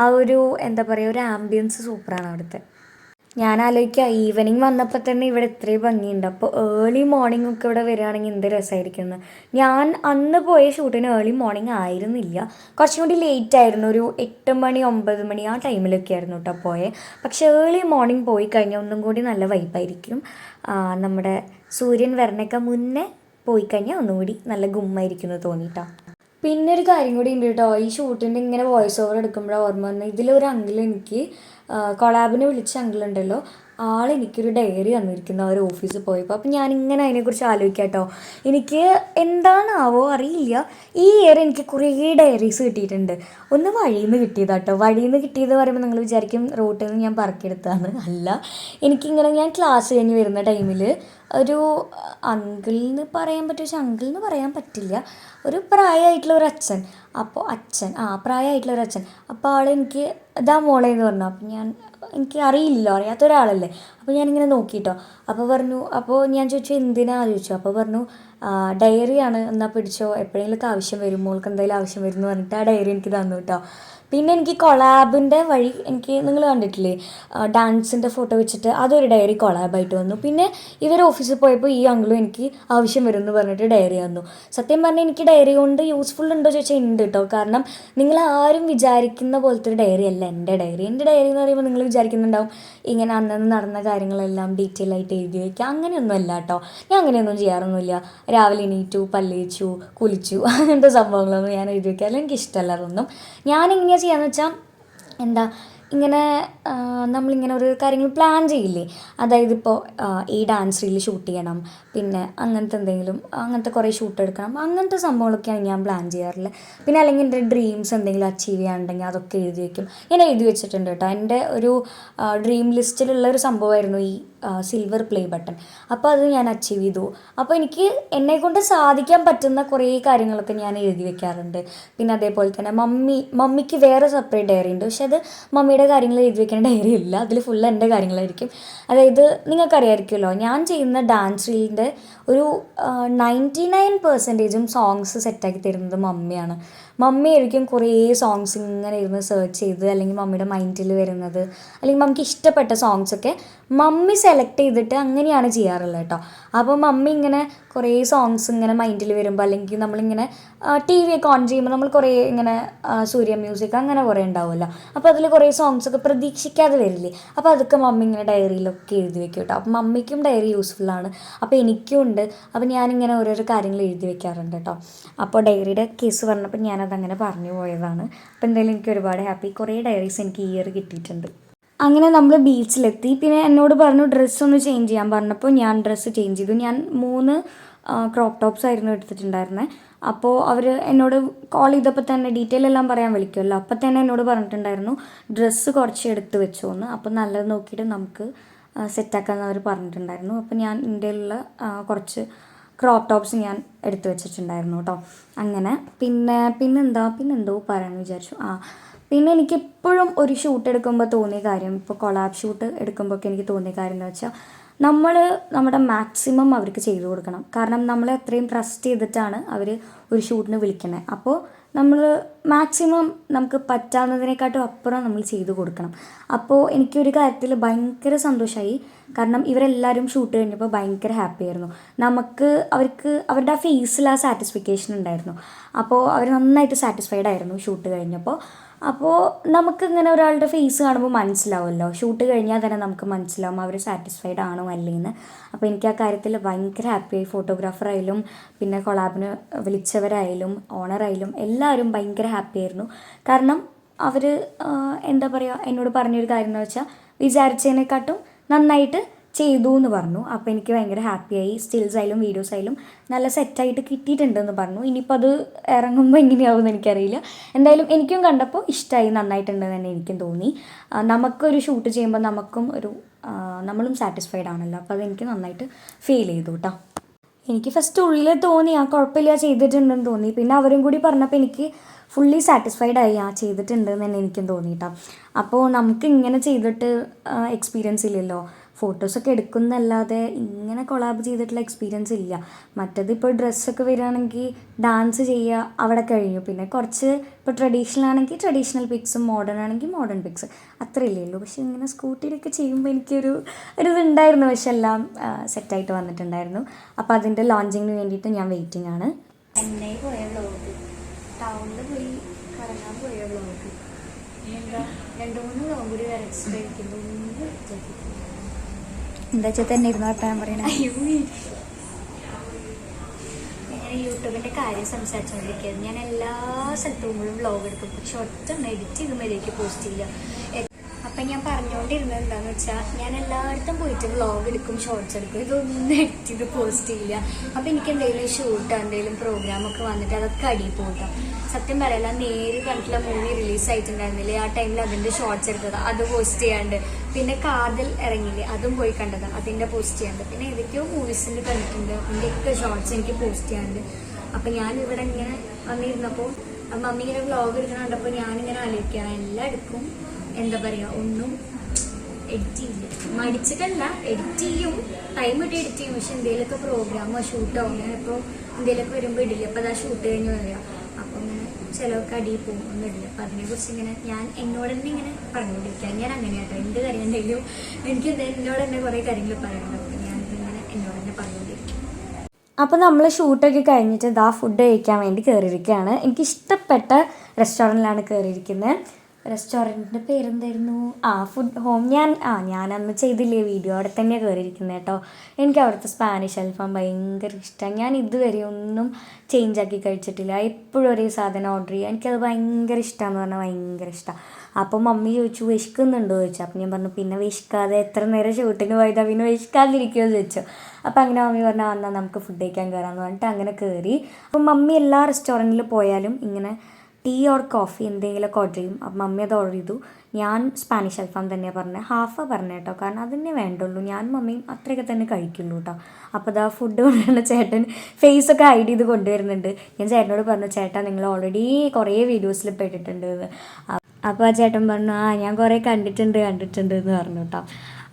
ആ ഒരു എന്താ പറയുക, ഒരു ആംബിയൻസ് സൂപ്പറാണ് അവിടുത്തെ. ഞാൻ ആലോചിക്കുക ഈവനിങ് വന്നപ്പോൾ തന്നെ ഇവിടെ ഇത്രയും ഭംഗിയുണ്ട്. അപ്പോൾ ഏർലി മോർണിംഗ് ഒക്കെ ഇവിടെ വരികയാണെങ്കിൽ എന്ത് രസമായിരിക്കുന്നു. ഞാൻ അന്ന് പോയ ഷൂട്ടിന് ഏർലി മോർണിംഗ് ആയിരുന്നില്ല, കുറച്ചും കൂടി ലേറ്റ് ആയിരുന്നു. ഒരു 8 മണി 9 മണി ആ ടൈമിലൊക്കെ ആയിരുന്നു കേട്ടോ പോയെ. പക്ഷേ ഏർലി മോർണിംഗ് പോയി കഴിഞ്ഞാൽ ഒന്നും കൂടി നല്ല വൈബായിരിക്കും. നമ്മുടെ സൂര്യൻ വരണയൊക്കെ മുന്നേ പോയി കഴിഞ്ഞാൽ ഒന്നുകൂടി നല്ല ഗുമ്മായിരിക്കുന്നു തോന്നിയിട്ടോ. പിന്നെ ഒരു കാര്യം കൂടി ഉണ്ട് കേട്ടോ, ഈ ഷൂട്ടിൻ്റെ ഇങ്ങനെ വോയിസ് ഓവർ എടുക്കുമ്പോഴാണ് ഓർമ്മ വന്നത്. ഇതിലൊരു അങ്കിൾ എനിക്ക് കൊളാബിന് വിളിച്ച അങ്കിളുണ്ടല്ലോ, ആളെനിക്കൊരു ഡയറി തന്നിരിക്കുന്നു അവർ ഓഫീസിൽ പോയപ്പോൾ. അപ്പം ഞാനിങ്ങനെ അതിനെക്കുറിച്ച് ആലോചിക്കാം കേട്ടോ. എനിക്ക് എന്താണാവോ അറിയില്ല, ഈ ഇയർ എനിക്ക് കുറേ ഡയറീസ് കിട്ടിയിട്ടുണ്ട്. ഒന്ന് വഴിയിൽ നിന്ന് കിട്ടിയതാട്ടോ. വഴിയിൽ നിന്ന് കിട്ടിയത് പറയുമ്പോൾ നിങ്ങൾ വിചാരിക്കും റോട്ടിൽ നിന്ന് ഞാൻ പറക്കിയെടുത്തതാണ്. അല്ല, എനിക്കിങ്ങനെ ഞാൻ ക്ലാസ് കഴിഞ്ഞ് വരുന്ന ടൈമിൽ ഒരു അങ്കിളിന് പറയാൻ പറ്റുമോ വെച്ചാൽ അങ്കിളിന് പറയാൻ പറ്റില്ല, ഒരു പ്രായമായിട്ടുള്ള ഒരു അച്ഛൻ. അപ്പോൾ പ്രായമായിട്ടുള്ള ഒരു അച്ഛൻ. അപ്പോൾ ആളെനിക്ക് ഇതാ മോളെ എന്ന് പറഞ്ഞു. അപ്പം എനിക്ക് അറിയില്ലല്ലോ, അറിയാത്ത ഒരാളല്ലേ. അപ്പോൾ ഞാനിങ്ങനെ നോക്കിയിട്ടോ. അപ്പോൾ ഞാൻ ചോദിച്ചു എന്തിനാണ് ചോദിച്ചു. അപ്പോൾ പറഞ്ഞു ഡയറിയാണ്, എന്നാൽ പിടിച്ചോ, എപ്പോഴെങ്കിലുമൊക്കെ ആവശ്യം വരും, മോൾക്ക് എന്തായാലും ആവശ്യം വരും എന്ന് പറഞ്ഞിട്ട് ആ ഡയറി എനിക്ക് തന്നു കേട്ടോ. പിന്നെ എനിക്ക് കൊളാബിൻ്റെ വഴി എനിക്ക് നിങ്ങൾ കണ്ടിട്ടില്ലേ ഡാൻസിൻ്റെ ഫോട്ടോ വെച്ചിട്ട് അതൊരു ഡയറി കൊളാബായിട്ട് വന്നു. പിന്നെ ഇവർ ഓഫീസിൽ പോയപ്പോൾ ഈ അങ്കിളും എനിക്ക് ആവശ്യം വരും എന്ന് പറഞ്ഞിട്ട് ഡയറി തന്നു. സത്യം പറഞ്ഞാൽ എനിക്ക് ഡയറി കൊണ്ട് യൂസ്ഫുൾ ഉണ്ടോ ചോദിച്ചാൽ ഉണ്ട് കേട്ടോ. കാരണം നിങ്ങൾ ആരും വിചാരിക്കുന്ന പോലത്തെ ഒരു ഡയറി അല്ല എൻ്റെ ഡയറി. എൻ്റെ ഡയറി എന്ന് പറയുമ്പോൾ നിങ്ങൾ വിചാരിക്കുന്നുണ്ടാവും ഇങ്ങനെ അന്നന്ന് നടന്ന കാര്യങ്ങളെല്ലാം ഡീറ്റെയിൽ ആയിട്ട് എഴുതി വയ്ക്കുക. അങ്ങനെയൊന്നും അല്ല കേട്ടോ. ഞാൻ അങ്ങനെയൊന്നും ചെയ്യാറൊന്നുമില്ല. രാവിലെ എണീറ്റു, പല്ലേച്ചു, കുളിച്ചു, അങ്ങനത്തെ സംഭവങ്ങളൊന്നും ഞാൻ എഴുതി വയ്ക്കാറില്ല. എനിക്കിഷ്ടമല്ല അതൊന്നും. ഞാനിങ്ങനെ ചെയ്യാന്ന് വെച്ചാൽ ഇങ്ങനെ നമ്മളിങ്ങനെ ഒരു കാര്യങ്ങൾ പ്ലാൻ ചെയ്യില്ലേ, അതായത് ഇപ്പോൾ ഈ ഡാൻസ് റീൽ ഷൂട്ട് ചെയ്യണം, പിന്നെ അങ്ങനത്തെ കുറേ ഷൂട്ട് എടുക്കണം, അങ്ങനത്തെ സംഭവങ്ങളൊക്കെയാണ് ഞാൻ പ്ലാൻ ചെയ്യാറുള്ളത്. പിന്നെ അല്ലെങ്കിൽ എൻ്റെ ഡ്രീംസ് എന്തെങ്കിലും അച്ചീവ് ചെയ്യാനുണ്ടെങ്കിൽ അതൊക്കെ എഴുതി വയ്ക്കും. ഞാൻ എഴുതി വെച്ചിട്ടുണ്ട് കേട്ടോ. എൻ്റെ ഒരു ഡ്രീം ലിസ്റ്റിലുള്ള ഒരു സംഭവമായിരുന്നു ഈ സിൽവർ പ്ലേ ബട്ടൺ. അപ്പോൾ അത് ഞാൻ അച്ചീവ് ചെയ്തു. അപ്പോൾ എനിക്ക് എന്നെക്കൊണ്ട് സാധിക്കാൻ പറ്റുന്ന കുറേ കാര്യങ്ങളൊക്കെ ഞാൻ എഴുതി വെക്കാറുണ്ട്. പിന്നെ അതേപോലെ തന്നെ മമ്മിക്ക് വേറെ സെപ്പറേറ്റ് ഡയറി ഉണ്ട്. പക്ഷെ അത് മമ്മിയുടെ കാര്യങ്ങൾ എഴുതി വെക്കുന്ന ഡയറി ഇല്ല, അതിൽ ഫുൾ എൻ്റെ കാര്യങ്ങളായിരിക്കും. അതായത് നിങ്ങൾക്കറിയാമായിരിക്കുമല്ലോ, ഞാൻ ചെയ്യുന്ന ഡാൻസ് റീലിൻ്റെ ഒരു 99% സോങ്സ് സെറ്റാക്കി തരുന്നത് മമ്മിയാണ്. മമ്മിയായിരിക്കും കുറേ സോങ്സ് ഇങ്ങനെ ഇരുന്ന് സെർച്ച് ചെയ്ത്, അല്ലെങ്കിൽ മമ്മിയുടെ മൈൻഡിൽ വരുന്നത്, അല്ലെങ്കിൽ മമ്മിക്ക് ഇഷ്ടപ്പെട്ട സോങ്സൊക്കെ മമ്മി സെലക്ട് ചെയ്തിട്ട് അങ്ങനെയാണ് ചെയ്യാറുള്ളത് കേട്ടോ. അപ്പോൾ മമ്മി ഇങ്ങനെ കുറേ സോങ്സ് ഇങ്ങനെ മൈൻഡിൽ വരുമ്പോൾ, അല്ലെങ്കിൽ നമ്മളിങ്ങനെ ടി വി ഒക്കെ ഓൺ ചെയ്യുമ്പോൾ നമ്മൾ കുറേ ഇങ്ങനെ സൂര്യ മ്യൂസിക് അങ്ങനെ കുറേ ഉണ്ടാവുമല്ലോ. അപ്പോൾ അതിൽ കുറേ സോങ്സൊക്കെ പ്രതീക്ഷിക്കാതെ വരില്ലേ, അപ്പോൾ അതൊക്കെ മമ്മി ഇങ്ങനെ ഡയറിയിലൊക്കെ എഴുതി വെക്കും കേട്ടോ. അപ്പോൾ മമ്മിക്കും ഡയറി യൂസ്ഫുള്ളാണ്, അപ്പോൾ എനിക്കും ഉണ്ട്. അപ്പോൾ ഞാനിങ്ങനെ ഓരോരോ കാര്യങ്ങൾ എഴുതി വെക്കാറുണ്ട് കേട്ടോ. അപ്പോൾ ഡയറിയുടെ കേസ് പറഞ്ഞപ്പോൾ ഞാനതങ്ങനെ പറഞ്ഞു പോയതാണ്. അപ്പോൾ എന്തായാലും എനിക്ക് ഒരുപാട് ഹാപ്പി. കുറേ ഡയറീസ് എനിക്ക് ഈ ഇയർ കിട്ടിയിട്ടുണ്ട്. അങ്ങനെ നമ്മൾ ബീച്ചിലെത്തി. പിന്നെ എന്നോട് പറഞ്ഞു ഡ്രസ്സൊന്ന് ചേഞ്ച് ചെയ്യാൻ പറഞ്ഞപ്പോൾ ഞാൻ ഡ്രസ്സ് ചേഞ്ച് ചെയ്തു. ഞാൻ 3 ക്രോപ്പ് ടോപ്സ് ആയിരുന്നു എടുത്തിട്ടുണ്ടായിരുന്നത്. അപ്പോൾ അവർ എന്നോട് കോൾ ചെയ്തപ്പോൾ തന്നെ ഡീറ്റെയിൽ എല്ലാം പറയാൻ വിളിക്കുമല്ലോ, അപ്പോൾ തന്നെ എന്നോട് പറഞ്ഞിട്ടുണ്ടായിരുന്നു ഡ്രസ്സ് കുറച്ച് എടുത്ത് വെച്ചോന്ന്. അപ്പോൾ നല്ലത് നോക്കിയിട്ട് നമുക്ക് സെറ്റാക്കാമെന്ന് അവർ പറഞ്ഞിട്ടുണ്ടായിരുന്നു. അപ്പോൾ ഞാൻ ഇന്ത്യയിലുള്ള കുറച്ച് ക്രോപ്പ് ടോപ്സ് ഞാൻ എടുത്തു വെച്ചിട്ടുണ്ടായിരുന്നു കേട്ടോ. അങ്ങനെ പിന്നെന്തോ പറയാമെന്ന് വിചാരിച്ചു. പിന്നെ എനിക്കെപ്പോഴും ഒരു ഷൂട്ട് എടുക്കുമ്പോൾ തോന്നിയ കാര്യം, ഇപ്പോൾ കൊളാബ് ഷൂട്ട് എടുക്കുമ്പോഴൊക്കെ എനിക്ക് തോന്നിയ കാര്യം എന്ന് വെച്ചാൽ നമ്മൾ നമ്മുടെ മാക്സിമം അവർക്ക് ചെയ്തു കൊടുക്കണം. കാരണം നമ്മളെ അത്രയും ട്രസ്റ്റ് ചെയ്തിട്ടാണ് അവർ ഒരു ഷൂട്ടിന് വിളിക്കുന്നത്. അപ്പോൾ നമ്മൾ മാക്സിമം നമുക്ക് പറ്റാവുന്നതിനെക്കാട്ടും അപ്പുറം നമ്മൾ ചെയ്തു കൊടുക്കണം. അപ്പോൾ എനിക്കൊരു കാര്യത്തിൽ ഭയങ്കര സന്തോഷമായി. കാരണം ഇവരെല്ലാവരും ഷൂട്ട് കഴിഞ്ഞപ്പോൾ ഭയങ്കര ഹാപ്പി ആയിരുന്നു. അവർക്ക് അവരുടെ ആ ഫേസിൽ ആ സാറ്റിസ്ഫിക്കേഷൻ ഉണ്ടായിരുന്നു. അപ്പോൾ അവർ നന്നായിട്ട് സാറ്റിസ്ഫൈഡ് ആയിരുന്നു ഷൂട്ട് കഴിഞ്ഞപ്പോൾ. അപ്പോൾ നമുക്കിങ്ങനെ ഒരാളുടെ ഫേസ് കാണുമ്പോൾ മനസ്സിലാവുമല്ലോ, ഷൂട്ട് കഴിഞ്ഞാൽ തന്നെ നമുക്ക് മനസ്സിലാവും അവർ സാറ്റിസ്ഫൈഡ് ആണോ അല്ലേന്ന്. അപ്പോൾ എനിക്ക് ആ കാര്യത്തിൽ ഭയങ്കര ഹാപ്പിയായി. ഫോട്ടോഗ്രാഫറായാലും പിന്നെ കൊളാബിന് വിളിച്ചവരായാലും ഓണറായാലും എല്ലാവരും ഭയങ്കര ഹാപ്പി ആയിരുന്നു. കാരണം അവർ എന്താ പറയുക, എന്നോട് പറഞ്ഞൊരു കാര്യം എന്ന് വെച്ചാൽ വിചാരിച്ചതിനെക്കാട്ടും നന്നായിട്ട് ചെയ്തു എന്ന് പറഞ്ഞു. അപ്പോൾ എനിക്ക് ഭയങ്കര ഹാപ്പിയായി. സ്റ്റിൽസ് ആയാലും വീഡിയോസ് ആയാലും നല്ല സെറ്റായിട്ട് കിട്ടിയിട്ടുണ്ടെന്ന് പറഞ്ഞു. ഇനിയിപ്പോൾ അത് ഇറങ്ങുമ്പോൾ എങ്ങനെയാവുമെന്ന് എനിക്കറിയില്ല. എന്തായാലും എനിക്കും കണ്ടപ്പോൾ ഇഷ്ടമായി, നന്നായിട്ടുണ്ടെന്ന് തന്നെ എനിക്കും തോന്നി. നമുക്കൊരു ഷൂട്ട് ചെയ്യുമ്പോൾ നമ്മളും സാറ്റിസ്ഫൈഡ് ആണല്ലോ. അപ്പോൾ അതെനിക്ക് നന്നായിട്ട് ഫീൽ ചെയ്തു കേട്ടോ. എനിക്ക് ഫസ്റ്റ് ഉള്ളിൽ തോന്നി കുഴപ്പമില്ല ചെയ്തിട്ടുണ്ടെന്ന് തോന്നി. പിന്നെ അവരും കൂടി പറഞ്ഞപ്പോൾ എനിക്ക് ഫുള്ളി സാറ്റിസ്ഫൈഡ് ആയി, ചെയ്തിട്ടുണ്ടെന്ന് തന്നെ എനിക്കും തോന്നി കേട്ടോ. അപ്പോൾ നമുക്ക് ഇങ്ങനെ ചെയ്തിട്ട് എക്സ്പീരിയൻസ് ഇല്ലല്ലോ. ഫോട്ടോസൊക്കെ എടുക്കുന്നല്ലാതെ ഇങ്ങനെ കൊളാബ് ചെയ്തിട്ടുള്ള എക്സ്പീരിയൻസ് ഇല്ല. മറ്റേത് ഇപ്പോൾ ഡ്രസ്സൊക്കെ വരികയാണെങ്കിൽ ഡാൻസ് ചെയ്യുക, അവിടെ കഴിഞ്ഞു. പിന്നെ കുറച്ച് ഇപ്പോൾ ട്രഡീഷണൽ ആണെങ്കിൽ ട്രഡീഷണൽ പിക്സും മോഡേൺ ആണെങ്കിൽ മോഡേൺ പിക്സ്, അത്രയല്ലേ ഉള്ളൂ. പക്ഷേ ഇങ്ങനെ സ്കൂട്ടിയിലൊക്കെ ചെയ്യുമ്പോൾ എനിക്കൊരു ഇതുണ്ടായിരുന്നു. പക്ഷെ എല്ലാം സെറ്റായിട്ട് വന്നിട്ടുണ്ടായിരുന്നു. അപ്പോൾ അതിൻ്റെ ലോഞ്ചിങ്ങിന് വേണ്ടിയിട്ട് ഞാൻ വെയിറ്റിംഗ് ആണ്. ചെന്നൈ പോയ വ്ളോഗ്, ടൗണിൽ പോയി കറങ്ങാൻ പോയ വ്ളോഗ്, എന്താ 2-3 വ്ളോഗ് കൂടി വരച്ചിട്ടായിരിക്കുന്നു. എന്താ വെച്ചാൽ തന്നെ ഇരുന്ന് വർത്താനം പറയണേ. ഞാൻ യൂട്യൂബിൻ്റെ കാര്യം സംസാരിച്ചുകൊണ്ടിരിക്കുകയായിരുന്നു. ഞാൻ എല്ലാ സ്ഥലത്തും വ്ളോഗ് എടുക്കും, പക്ഷെ ഒറ്റ എഡിറ്റ് ചെയ്ത് മര്യാദയ്ക്ക് പോസ്റ്റ് ചെയ്യുക. അപ്പം ഞാൻ പറഞ്ഞുകൊണ്ടിരുന്നത് എന്താണെന്ന് വെച്ചാൽ, ഞാൻ എല്ലായിടത്തും പോയിട്ട് വ്ളോഗ് എടുക്കും, ഷോർട്സ് എടുക്കും, ഇതൊന്നും എഡിറ്റ് ചെയ്ത് പോസ്റ്റ് ചെയ്യില്ല. അപ്പോൾ എനിക്ക് എന്തെങ്കിലും ഷൂട്ട് എന്തെങ്കിലും പ്രോഗ്രാമൊക്കെ വന്നിട്ട് അതൊക്കെ അടിയിൽ പോകട്ടോ. സത്യം പറയല, നേര് കണ്ടിട്ടുള്ള മൂവി റിലീസായിട്ടുണ്ടായിരുന്നില്ലേ, ആ ടൈമിൽ അതിൻ്റെ ഷോർട്സ് എടുത്തത്, അത് പോസ്റ്റ് ചെയ്യാണ്ട്. പിന്നെ കാതൽ ഇറങ്ങിയില്ലേ, അതും പോയി കണ്ടതാണ്, അതിൻ്റെ പോസ്റ്റ് ചെയ്യാണ്ട്. പിന്നെ ഏതൊക്കെയോ മൂവീസിൻ്റെ കണ്ടിട്ടുണ്ട്, അതിൻ്റെയൊക്കെ ഷോർട്സ് എനിക്ക് പോസ്റ്റ് ചെയ്യാണ്ട്. അപ്പം ഞാൻ ഇവിടെ ഇങ്ങനെ വന്നിരുന്നപ്പോൾ മമ്മി ഇങ്ങനെ വ്ളോഗ് എടുക്കണം കണ്ടപ്പോൾ ഞാനിങ്ങനെ ആലോചിക്കുകയാണ്, എല്ലാം എടുക്കും, എന്താ പറയുക, ഒന്നും എഡിറ്റ് ചെയ്യില്ല. മടിച്ചിട്ടല്ല, എഡിറ്റ് ചെയ്യും, ടൈം ഇട്ട് എഡിറ്റ് ചെയ്യും. പക്ഷെ എന്തെങ്കിലുമൊക്കെ പ്രോഗ്രാമോ ഷൂട്ടോ അങ്ങനെ ഇപ്പോൾ എന്തെങ്കിലുമൊക്കെ വരുമ്പോൾ ഇടില്ല. അപ്പോൾ അതാ ഷൂട്ട് കഴിഞ്ഞ് വരിക, അപ്പം ഇങ്ങനെ ചിലവൊക്കെ അടിയിൽ പോകും, ഒന്നും ഇടില്ല. അപ്പം അതിനെക്കുറിച്ച് ഇങ്ങനെ ഞാൻ എന്നോട് തന്നെ ഇങ്ങനെ പറഞ്ഞുകൊണ്ടിരിക്കുക. ഞാൻ അങ്ങനെയാട്ടോ, എന്ത് കാര്യം ഉണ്ടെങ്കിലും എനിക്ക് എന്നോട് തന്നെ കുറേ കാര്യങ്ങൾ പറയാനുണ്ട്. അപ്പം ഞാനിതിങ്ങനെ എന്നോട് തന്നെ പറഞ്ഞുകൊണ്ടിരിക്കും. അപ്പോൾ നമ്മൾ ഷൂട്ടൊക്കെ കഴിഞ്ഞിട്ട് ഫുഡ് കഴിക്കാൻ വേണ്ടി കയറിയിരിക്കുകയാണ്. എനിക്കിഷ്ടപ്പെട്ട റെസ്റ്റോറൻറ്റിലാണ് കയറിയിരിക്കുന്നത്. റെസ്റ്റോറൻറ്റിൻ്റെ പേരെന്തായിരുന്നു? Food home. ഞാൻ അന്ന് ചെയ്തില്ലേ വീഡിയോ, അവിടെ തന്നെയാണ് കയറിയിരിക്കുന്നത് കേട്ടോ. എനിക്ക് അവിടുത്തെ സ്പാനിഷ് അൽഫാം ഭയങ്കര ഇഷ്ടമാണ്. ഞാൻ ഇതുവരെ ഒന്നും ചേഞ്ച് ആക്കി കഴിച്ചിട്ടില്ല, എപ്പോഴും ഒരേ സാധനം ഓർഡർ ചെയ്യുക. എനിക്കത് ഭയങ്കര ഇഷ്ടമാണെന്ന് പറഞ്ഞാൽ ഭയങ്കര ഇഷ്ടമാണ്. അപ്പോൾ മമ്മി ചോദിച്ചു വിശക്കുന്നുണ്ടോ ചോദിച്ചു. അപ്പോൾ ഞാൻ പറഞ്ഞു പിന്നെ വിശക്കാതെ എത്ര നേരം ഷൂട്ടിന് പോയതാ, പിന്നെ വിശക്കാതിരിക്കുമെന്ന് ചോദിച്ചു. അപ്പോൾ അങ്ങനെ മമ്മി പറഞ്ഞു എന്നാൽ നമുക്ക് ഫുഡ് കഴിക്കാൻ കയറാമെന്ന് പറഞ്ഞിട്ട് അങ്ങനെ കയറി. അപ്പോൾ മമ്മി എല്ലാ റെസ്റ്റോറൻറ്റിൽ പോയാലും ഇങ്ങനെ ടീ ഓർ കോഫി എന്തെങ്കിലുമൊക്കെ ഓർഡർ ചെയ്യും. അപ്പം മമ്മി അത് ഓർഡർ ചെയ്തു. ഞാൻ സ്പാനിഷ് അൽഫാം തന്നെയാണ് പറഞ്ഞത്, ഹാഫാണ് പറഞ്ഞത് കേട്ടോ. കാരണം അതന്നെ വേണ്ടുള്ളൂ, ഞാൻ മമ്മിയും അത്രയൊക്കെ തന്നെ കഴിക്കുള്ളൂ കേട്ടോ. അപ്പോൾ ഫുഡ് കൊണ്ടുവരുന്ന ചേട്ടൻ ഫേസൊക്കെ ഹൈഡ് ചെയ്ത് കൊണ്ടുവരുന്നുണ്ട്. ഞാൻ ചേട്ടനോട് പറഞ്ഞു, ചേട്ടാ നിങ്ങൾ ഓൾറെഡി കുറേ വീഡിയോസിൽ പെട്ടിട്ടുണ്ട് എന്ന്. അപ്പോൾ ആ ചേട്ടൻ പറഞ്ഞു ഞാൻ കുറേ കണ്ടിട്ടുണ്ട് എന്ന് പറഞ്ഞു കേട്ടോ.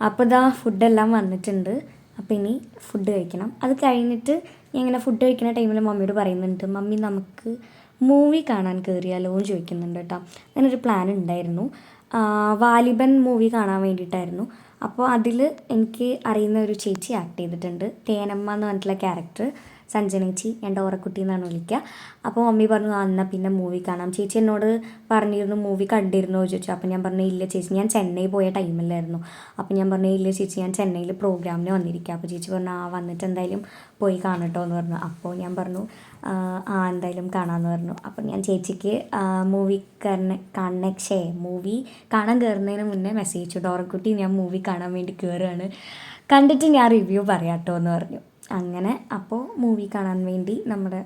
അപ്പോൾ ഫുഡെല്ലാം വന്നിട്ടുണ്ട്. അപ്പോൾ ഇനി ഫുഡ് കഴിക്കണം. അത് കഴിഞ്ഞിട്ട് ഞാൻ ഇങ്ങനെ ഫുഡ് കഴിക്കുന്ന ടൈമിൽ മമ്മിയോട് പറയുന്നുണ്ട്, മമ്മി നമുക്ക് മൂവി കാണാൻ കയറിയാലോ എന്ന് ചോദിക്കുന്നുണ്ട് കേട്ടോ. അങ്ങനൊരു പ്ലാൻ ഉണ്ടായിരുന്നു. വാലിബൻ മൂവി കാണാൻ വേണ്ടിയിട്ടായിരുന്നു. അപ്പോൾ അതിൽ എനിക്ക് അറിയുന്ന ഒരു ചേച്ചി ആക്ട് ചെയ്തിട്ടുണ്ട്, തേനമ്മ എന്ന് പറഞ്ഞിട്ടുള്ള ക്യാരക്ടർ. സഞ്ജനേച്ചി, ഞാൻ ഡോറക്കുട്ടി എന്നാണ് വിളിക്കുക. അപ്പോൾ മമ്മി പറഞ്ഞു എന്നാൽ പിന്നെ മൂവി കാണാം. ചേച്ചി എന്നോട് പറഞ്ഞിരുന്നു മൂവി കണ്ടിരുന്നോ ചോദിച്ചു. അപ്പോൾ ഞാൻ പറഞ്ഞു ഇല്ല ചേച്ചി, ഞാൻ ചെന്നൈ പോയ ടൈമിലായിരുന്നു. അപ്പോൾ ഞാൻ പറഞ്ഞു ഇല്ല ചേച്ചി, ഞാൻ ചെന്നൈയിൽ പ്രോഗ്രാമിന് വന്നിരിക്കുക. അപ്പോൾ ചേച്ചി പറഞ്ഞു വന്നിട്ട് എന്തായാലും പോയി കാണട്ടോ എന്ന് പറഞ്ഞു. അപ്പോൾ ഞാൻ പറഞ്ഞു എന്തായാലും കാണാമെന്ന് പറഞ്ഞു. അപ്പോൾ ഞാൻ ചേച്ചിക്ക് മൂവി കാണാൻ കയറുന്നതിന് മുന്നേ മെസ്സേജ് അയച്ചു, ഡോറക്കുട്ടി ഞാൻ മൂവി കാണാൻ വേണ്ടി കയറുകയാണ്, കണ്ടിട്ട് ഞാൻ റിവ്യൂ പറയാം കേട്ടോ എന്ന് പറഞ്ഞു. അങ്ങനെ അപ്പോൾ മൂവി കാണാൻ വേണ്ടി നമ്മുടെ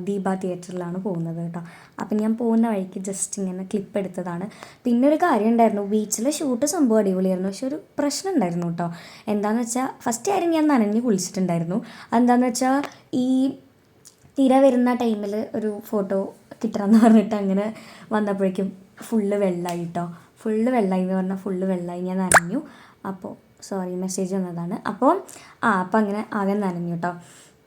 ദീപ തിയേറ്ററിലാണ് പോകുന്നത് കേട്ടോ. അപ്പം ഞാൻ പോകുന്ന വഴിക്ക് ജസ്റ്റ് ഇങ്ങനെ ക്ലിപ്പ് എടുത്തതാണ്. പിന്നെ ഒരു കാര്യം ഉണ്ടായിരുന്നു, ബീച്ചിലെ ഷൂട്ട് സംഭവം അടിപൊളിയായിരുന്നു. പക്ഷെ ഒരു പ്രശ്നം ഉണ്ടായിരുന്നു കേട്ടോ. എന്താണെന്ന് വെച്ചാൽ ഫസ്റ്റ് കാര്യം ഞാൻ നനഞ്ഞ് കുളിച്ചിട്ടുണ്ടായിരുന്നു. അതെന്താണെന്ന് വെച്ചാൽ ഈ തിര വരുന്ന ടൈമിൽ ഒരു ഫോട്ടോ കിട്ടണമെന്ന് പറഞ്ഞിട്ട് അങ്ങനെ വന്നപ്പോഴേക്കും ഫുള്ള് വെള്ളമായി കേട്ടോ. ഫുള്ള് വെള്ളമായി എന്ന് പറഞ്ഞാൽ ഫുള്ള് വെള്ളമായി, ഞാൻ നനഞ്ഞു. അപ്പോൾ സോറി, മെസ്സേജ് വന്നതാണ്. അപ്പോൾ അപ്പം അങ്ങനെ ആകെ നനഞ്ഞു കേട്ടോ.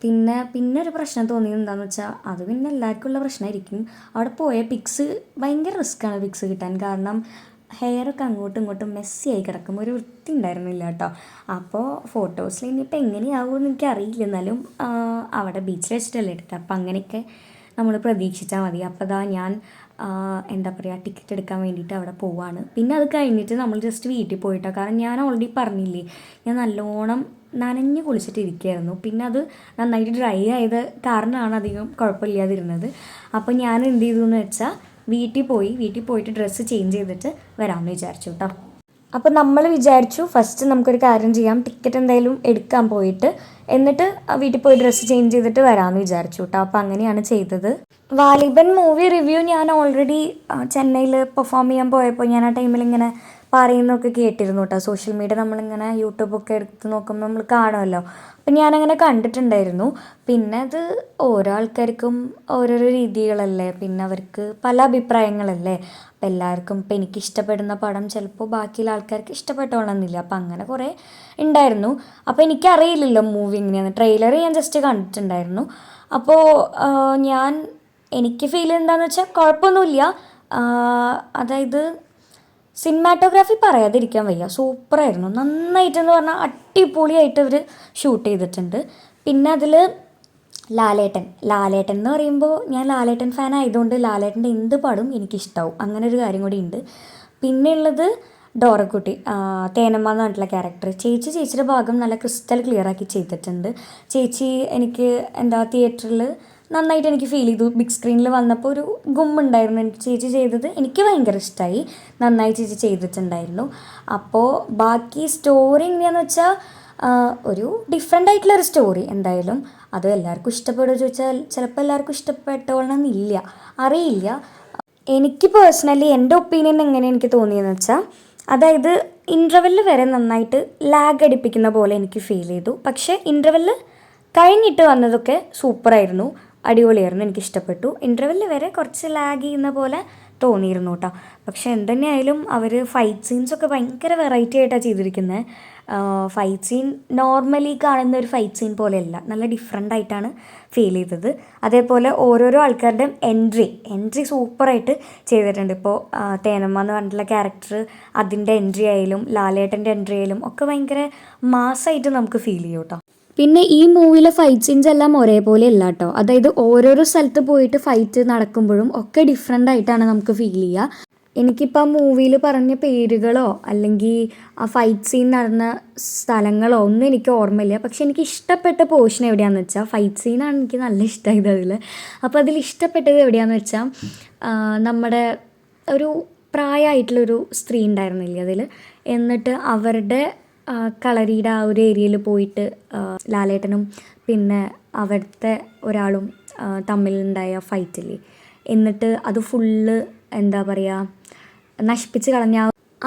പിന്നെ ഒരു പ്രശ്നം തോന്നിയത് എന്താണെന്ന് വെച്ചാൽ, അത് പിന്നെ എല്ലാവർക്കും ഉള്ള പ്രശ്നമായിരിക്കും, അവിടെ പോയ പിക്സ് ഭയങ്കര റിസ്ക്കാണ് പിക്സ് കിട്ടാൻ. കാരണം ഹെയറൊക്കെ അങ്ങോട്ടും ഇങ്ങോട്ടും മെസ്സിയായി കിടക്കും, ഒരു വൃത്തി ഉണ്ടായിരുന്നില്ല കേട്ടോ. അപ്പോൾ ഫോട്ടോസിൽ ഇനിയിപ്പോൾ എങ്ങനെയാവുമെന്ന് എനിക്കറിയില്ല, എന്നാലും അവിടെ ബീച്ചിൽ വെച്ചിട്ടല്ലേ എടുത്തത്, അപ്പം അങ്ങനെയൊക്കെ നമ്മൾ പ്രതീക്ഷിച്ചാൽ മതി. അപ്പോൾ അതാ ഞാൻ എന്താ പറയുക, ടിക്കറ്റ് എടുക്കാൻ വേണ്ടിയിട്ട് അവിടെ പോവാണ്. പിന്നെ അത് കഴിഞ്ഞിട്ട് നമ്മൾ ജസ്റ്റ് വീട്ടിൽ പോയിട്ടോ. കാരണം ഞാൻ ഓൾറെഡി പറഞ്ഞില്ലേ, ഞാൻ നല്ലോണം നനഞ്ഞ് കുളിച്ചിട്ടിരിക്കുകയായിരുന്നു. പിന്നെ അത് നന്നായിട്ട് ഡ്രൈ ആയത് കാരണമാണ് അധികം കുഴപ്പമില്ലാതിരുന്നത്. അപ്പോൾ ഞാൻ എന്ത് ചെയ്തു എന്ന് വെച്ചാൽ വീട്ടിൽ പോയിട്ട് ഡ്രസ്സ് ചേഞ്ച് ചെയ്തിട്ട് വരാമെന്ന് വിചാരിച്ചു കേട്ടോ. അപ്പോൾ നമ്മൾ വിചാരിച്ചു ഫസ്റ്റ് നമുക്കൊരു കാര്യം ചെയ്യാം, ടിക്കറ്റ് എന്തായാലും എടുക്കാൻ പോയിട്ട് എന്നിട്ട് വീട്ടിൽ പോയി ഡ്രസ്സ് ചേഞ്ച് ചെയ്തിട്ട് വരാമെന്ന് വിചാരിച്ചു കേട്ടോ. അപ്പോൾ അങ്ങനെയാണ് ചെയ്തത്. വാലിബൻ മൂവി റിവ്യൂ ഞാൻ ഓൾറെഡി ചെന്നൈയിൽ പെർഫോം ചെയ്യാൻ പോയപ്പോൾ ഞാൻ ആ ടൈമിൽ ഇങ്ങനെ പറയുന്നതൊക്കെ കേട്ടിരുന്നു കേട്ടോ. സോഷ്യൽ മീഡിയ നമ്മളിങ്ങനെ യൂട്യൂബൊക്കെ എടുത്ത് നോക്കുമ്പോൾ നമ്മൾ കാണുമല്ലോ. അപ്പം ഞാനങ്ങനെ കണ്ടിട്ടുണ്ടായിരുന്നു. പിന്നെ അത് ഓരോ ആൾക്കാർക്കും ഓരോരോ രീതികളല്ലേ, പിന്നെ അവർക്ക് പല അഭിപ്രായങ്ങളല്ലേ. അപ്പം എല്ലാവർക്കും ഇപ്പം എനിക്കിഷ്ടപ്പെടുന്ന പടം ചിലപ്പോൾ ബാക്കിയുള്ള ആൾക്കാർക്ക് ഇഷ്ടപ്പെട്ടോളണമെന്നില്ല. അപ്പം അങ്ങനെ കുറേ ഉണ്ടായിരുന്നു. അപ്പോൾ എനിക്കറിയില്ലല്ലോ മൂവി എങ്ങനെയാണ്, ട്രെയിലർ ഞാൻ ജസ്റ്റ് കണ്ടിട്ടുണ്ടായിരുന്നു. അപ്പോൾ എനിക്ക് ഫീൽ എന്താണെന്ന് വെച്ചാൽ കുഴപ്പമൊന്നുമില്ല. അതായത് സിനിമാറ്റോഗ്രാഫി പറയാതിരിക്കാൻ വയ്യ, സൂപ്പറായിരുന്നു, നന്നായിട്ടെന്ന് പറഞ്ഞാൽ അടിപൊളിയായിട്ട് അവർ ഷൂട്ട് ചെയ്തിട്ടുണ്ട്. പിന്നെ അതിൽ ലാലേട്ടൻ എന്ന് പറയുമ്പോൾ ഞാൻ ലാലേട്ടൻ ഫാൻ ആയതുകൊണ്ട് ലാലേട്ടൻ്റെ എന്ത് പടവും എനിക്കിഷ്ടമാവും, അങ്ങനെ ഒരു കാര്യം കൂടി ഉണ്ട്. പിന്നെ ഉള്ളത് ഡോറക്കുട്ടി, തേനമ്മ എന്ന് പറഞ്ഞിട്ടുള്ള ക്യാരക്ടർ. ചേച്ചിയുടെ ഭാഗം നല്ല ക്രിസ്റ്റൽ ക്ലിയർ ആക്കി ചെയ്തിട്ടുണ്ട്. ചേച്ചി എനിക്ക് തിയേറ്ററിൽ നന്നായിട്ട് എനിക്ക് ഫീൽ ചെയ്തു. ബിഗ് സ്ക്രീനിൽ വന്നപ്പോൾ ഒരു ഗുമ്മുണ്ടായിരുന്നു. എനിക്ക് ചേച്ചി ചെയ്തത് എനിക്ക് ഭയങ്കര ഇഷ്ടമായി, നന്നായി ചേച്ചി ചെയ്തിട്ടുണ്ടായിരുന്നു. അപ്പോൾ ബാക്കി സ്റ്റോറി എങ്ങനെയാണെന്ന് വെച്ചാൽ ഒരു ഡിഫറെൻ്റ് ആയിട്ടുള്ളൊരു സ്റ്റോറി. എന്തായാലും അത് എല്ലാവർക്കും ഇഷ്ടപ്പെടുമോ ചോദിച്ചാൽ ചിലപ്പോൾ എല്ലാവർക്കും ഇഷ്ടപ്പെട്ടോളണമെന്നില്ല, അറിയില്ല. എനിക്ക് പേഴ്സണലി എൻ്റെ ഒപ്പീനിയൻ എങ്ങനെ എനിക്ക് തോന്നിയെന്ന് വെച്ചാൽ, അതായത് ഇൻ്റർവെല്ലിൽ വരെ നന്നായിട്ട് ലാഗ് അടിപ്പിക്കുന്ന പോലെ എനിക്ക് ഫീൽ ചെയ്തു. പക്ഷേ ഇൻ്റർവെല്ല് കഴിഞ്ഞിട്ട് വന്നതൊക്കെ സൂപ്പറായിരുന്നു, അടിപൊളിയായിരുന്നു, എനിക്കിഷ്ടപ്പെട്ടു. ഇൻ്റർവെല്ലിൽ വരെ കുറച്ച് ലാഗ് ചെയ്യുന്ന പോലെ തോന്നിയിരുന്നു കേട്ടോ. പക്ഷെ എന്തുതന്നെയായാലും അവർ ഫൈറ്റ് സീൻസൊക്കെ ഭയങ്കര വെറൈറ്റി ആയിട്ടാണ് ചെയ്തിരിക്കുന്നത്. ഫൈറ്റ് സീൻ നോർമലി കാണുന്ന ഒരു ഫൈറ്റ് സീൻ പോലെയല്ല, നല്ല ഡിഫറെൻ്റ് ആയിട്ടാണ് ഫീൽ ചെയ്തത്. അതേപോലെ ഓരോരോ ആൾക്കാരുടെയും എൻട്രി സൂപ്പറായിട്ട് ചെയ്തിട്ടുണ്ട്. ഇപ്പോൾ തേനമ്മ എന്ന് പറഞ്ഞിട്ടുള്ള ക്യാരക്ടർ, അതിൻ്റെ എൻട്രി ആയാലും ലാലേട്ടൻ്റെ എൻട്രി ആയാലും ഒക്കെ ഭയങ്കര മാസ്സായിട്ട് നമുക്ക് ഫീൽ ചെയ്യും കേട്ടോ. പിന്നെ ഈ മൂവിയിലെ ഫൈറ്റ് സീൻസ് എല്ലാം ഒരേപോലെ അല്ല കേട്ടോ. അതായത് ഓരോരോ സ്ഥലത്ത് പോയിട്ട് ഫൈറ്റ് നടക്കുമ്പോഴും ഒക്കെ ഡിഫറെൻ്റ് ആയിട്ടാണ് നമുക്ക് ഫീൽ ചെയ്യുക. എനിക്കിപ്പോൾ ആ മൂവിയിൽ പറഞ്ഞ പേരുകളോ അല്ലെങ്കിൽ ആ ഫൈറ്റ് സീൻ നടന്ന സ്ഥലങ്ങളോ ഒന്നും എനിക്ക് ഓർമ്മയില്ല. പക്ഷെ എനിക്ക് ഇഷ്ടപ്പെട്ട പോർഷൻ എവിടെയാണെന്ന് വെച്ചാൽ ഫൈറ്റ് സീനാണ് എനിക്ക് നല്ല ഇഷ്ടമായത് അതിൽ. അപ്പോൾ അതിൽ ഇഷ്ടപ്പെട്ടത് എവിടെയാണെന്ന് വെച്ചാൽ, നമ്മുടെ ഒരു പ്രായമായിട്ടുള്ളൊരു സ്ത്രീ ഉണ്ടായിരുന്നില്ലേ അതിൽ, എന്നിട്ട് അവരുടെ കളരിയുടെ ആ ഒരു ഏരിയയിൽ പോയിട്ട് ലാലേട്ടനും പിന്നെ അവിടുത്തെ ഒരാളും തമ്മിലുണ്ടായ ഫൈറ്റില്ലേ, എന്നിട്ട് അത് ഫുള്ള് എന്താ പറയുക നശിപ്പിച്ച് കളഞ്ഞ